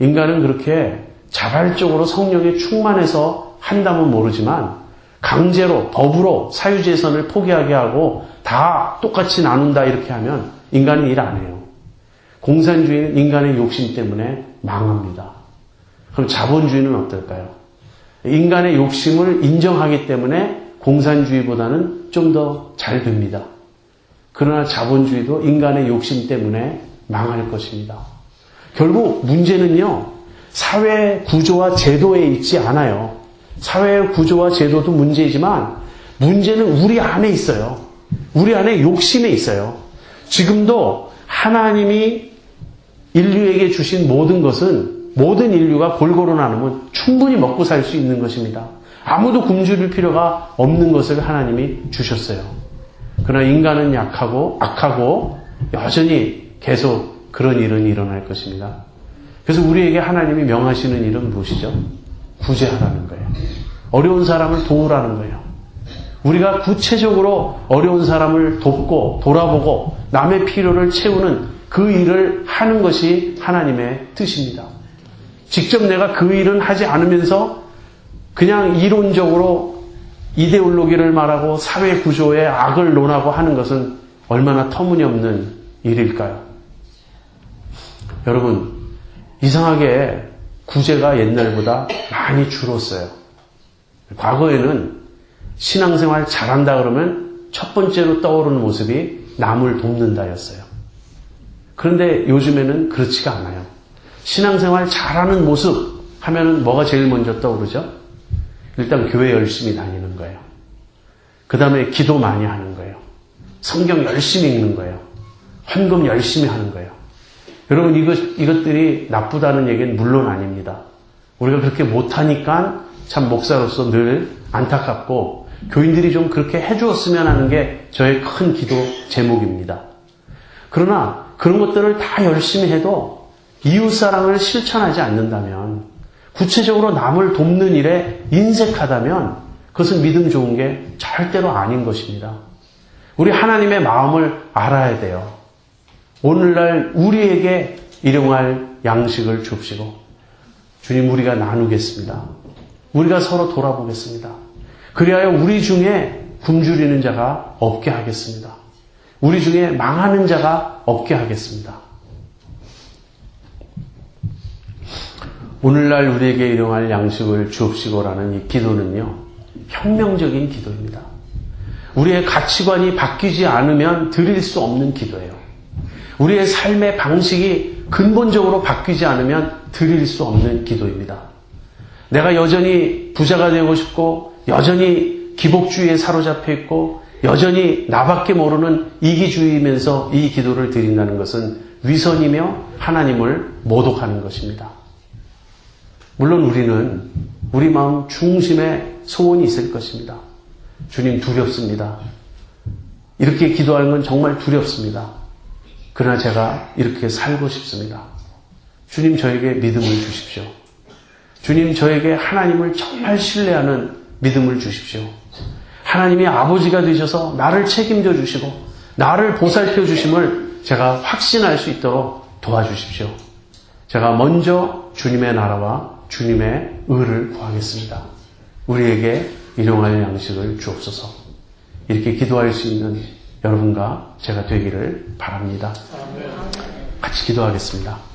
[SPEAKER 1] 인간은 그렇게 자발적으로 성령에 충만해서 한다면 모르지만 강제로 법으로 사유재산을 포기하게 하고 다 똑같이 나눈다 이렇게 하면 인간은 일 안 해요. 공산주의는 인간의 욕심 때문에 망합니다. 그럼 자본주의는 어떨까요? 인간의 욕심을 인정하기 때문에 공산주의보다는 좀 더 잘 됩니다. 그러나 자본주의도 인간의 욕심 때문에 망할 것입니다. 결국 문제는요, 사회 구조와 제도에 있지 않아요. 사회 구조와 제도도 문제이지만 문제는 우리 안에 있어요. 우리 안에 욕심에 있어요. 지금도 하나님이 인류에게 주신 모든 것은 모든 인류가 골고루 나누면 충분히 먹고 살 수 있는 것입니다. 아무도 굶주릴 필요가 없는 것을 하나님이 주셨어요. 그러나 인간은 약하고 악하고 여전히 계속 그런 일은 일어날 것입니다. 그래서 우리에게 하나님이 명하시는 일은 무엇이죠? 구제하라는 거예요. 어려운 사람을 도우라는 거예요. 우리가 구체적으로 어려운 사람을 돕고 돌아보고 남의 필요를 채우는 그 일을 하는 것이 하나님의 뜻입니다. 직접 내가 그 일은 하지 않으면서 그냥 이론적으로 이데올로기를 말하고 사회 구조의 악을 논하고 하는 것은 얼마나 터무니없는 일일까요? 여러분, 이상하게 구제가 옛날보다 많이 줄었어요. 과거에는 신앙생활 잘한다 그러면 첫 번째로 떠오르는 모습이 남을 돕는다였어요. 그런데 요즘에는 그렇지가 않아요. 신앙생활 잘하는 모습 하면은 뭐가 제일 먼저 떠오르죠? 일단 교회 열심히 다니는 거예요. 그 다음에 기도 많이 하는 거예요. 성경 열심히 읽는 거예요. 헌금 열심히 하는 거예요. 여러분, 이것들이 나쁘다는 얘기는 물론 아닙니다. 우리가 그렇게 못하니까 참 목사로서 늘 안타깝고 교인들이 좀 그렇게 해주었으면 하는 게 저의 큰 기도 제목입니다. 그러나 그런 것들을 다 열심히 해도 이웃사랑을 실천하지 않는다면, 구체적으로 남을 돕는 일에 인색하다면 그것은 믿음 좋은 게 절대로 아닌 것입니다. 우리 하나님의 마음을 알아야 돼요. 오늘날 우리에게 일용할 양식을 줍시고, 주님, 우리가 나누겠습니다. 우리가 서로 돌아보겠습니다. 그리하여 우리 중에 굶주리는 자가 없게 하겠습니다. 우리 중에 망하는 자가 없게 하겠습니다. 오늘날 우리에게 일용할 양식을 주옵시고라는 이 기도는요, 혁명적인 기도입니다. 우리의 가치관이 바뀌지 않으면 드릴 수 없는 기도예요. 우리의 삶의 방식이 근본적으로 바뀌지 않으면 드릴 수 없는 기도입니다. 내가 여전히 부자가 되고 싶고 여전히 기복주의에 사로잡혀 있고 여전히 나밖에 모르는 이기주의이면서 이 기도를 드린다는 것은 위선이며 하나님을 모독하는 것입니다. 물론 우리는 우리 마음 중심에 소원이 있을 것입니다. 주님 두렵습니다. 이렇게 기도하는 건 정말 두렵습니다. 그러나 제가 이렇게 살고 싶습니다. 주님 저에게 믿음을 주십시오. 주님 저에게 하나님을 정말 신뢰하는 믿음을 주십시오. 하나님이 아버지가 되셔서 나를 책임져 주시고 나를 보살펴 주심을 제가 확신할 수 있도록 도와주십시오. 제가 먼저 주님의 나라와 주님의 의를 구하겠습니다. 우리에게 일용할 양식을 주옵소서. 이렇게 기도할 수 있는 여러분과 제가 되기를 바랍니다. 같이 기도하겠습니다.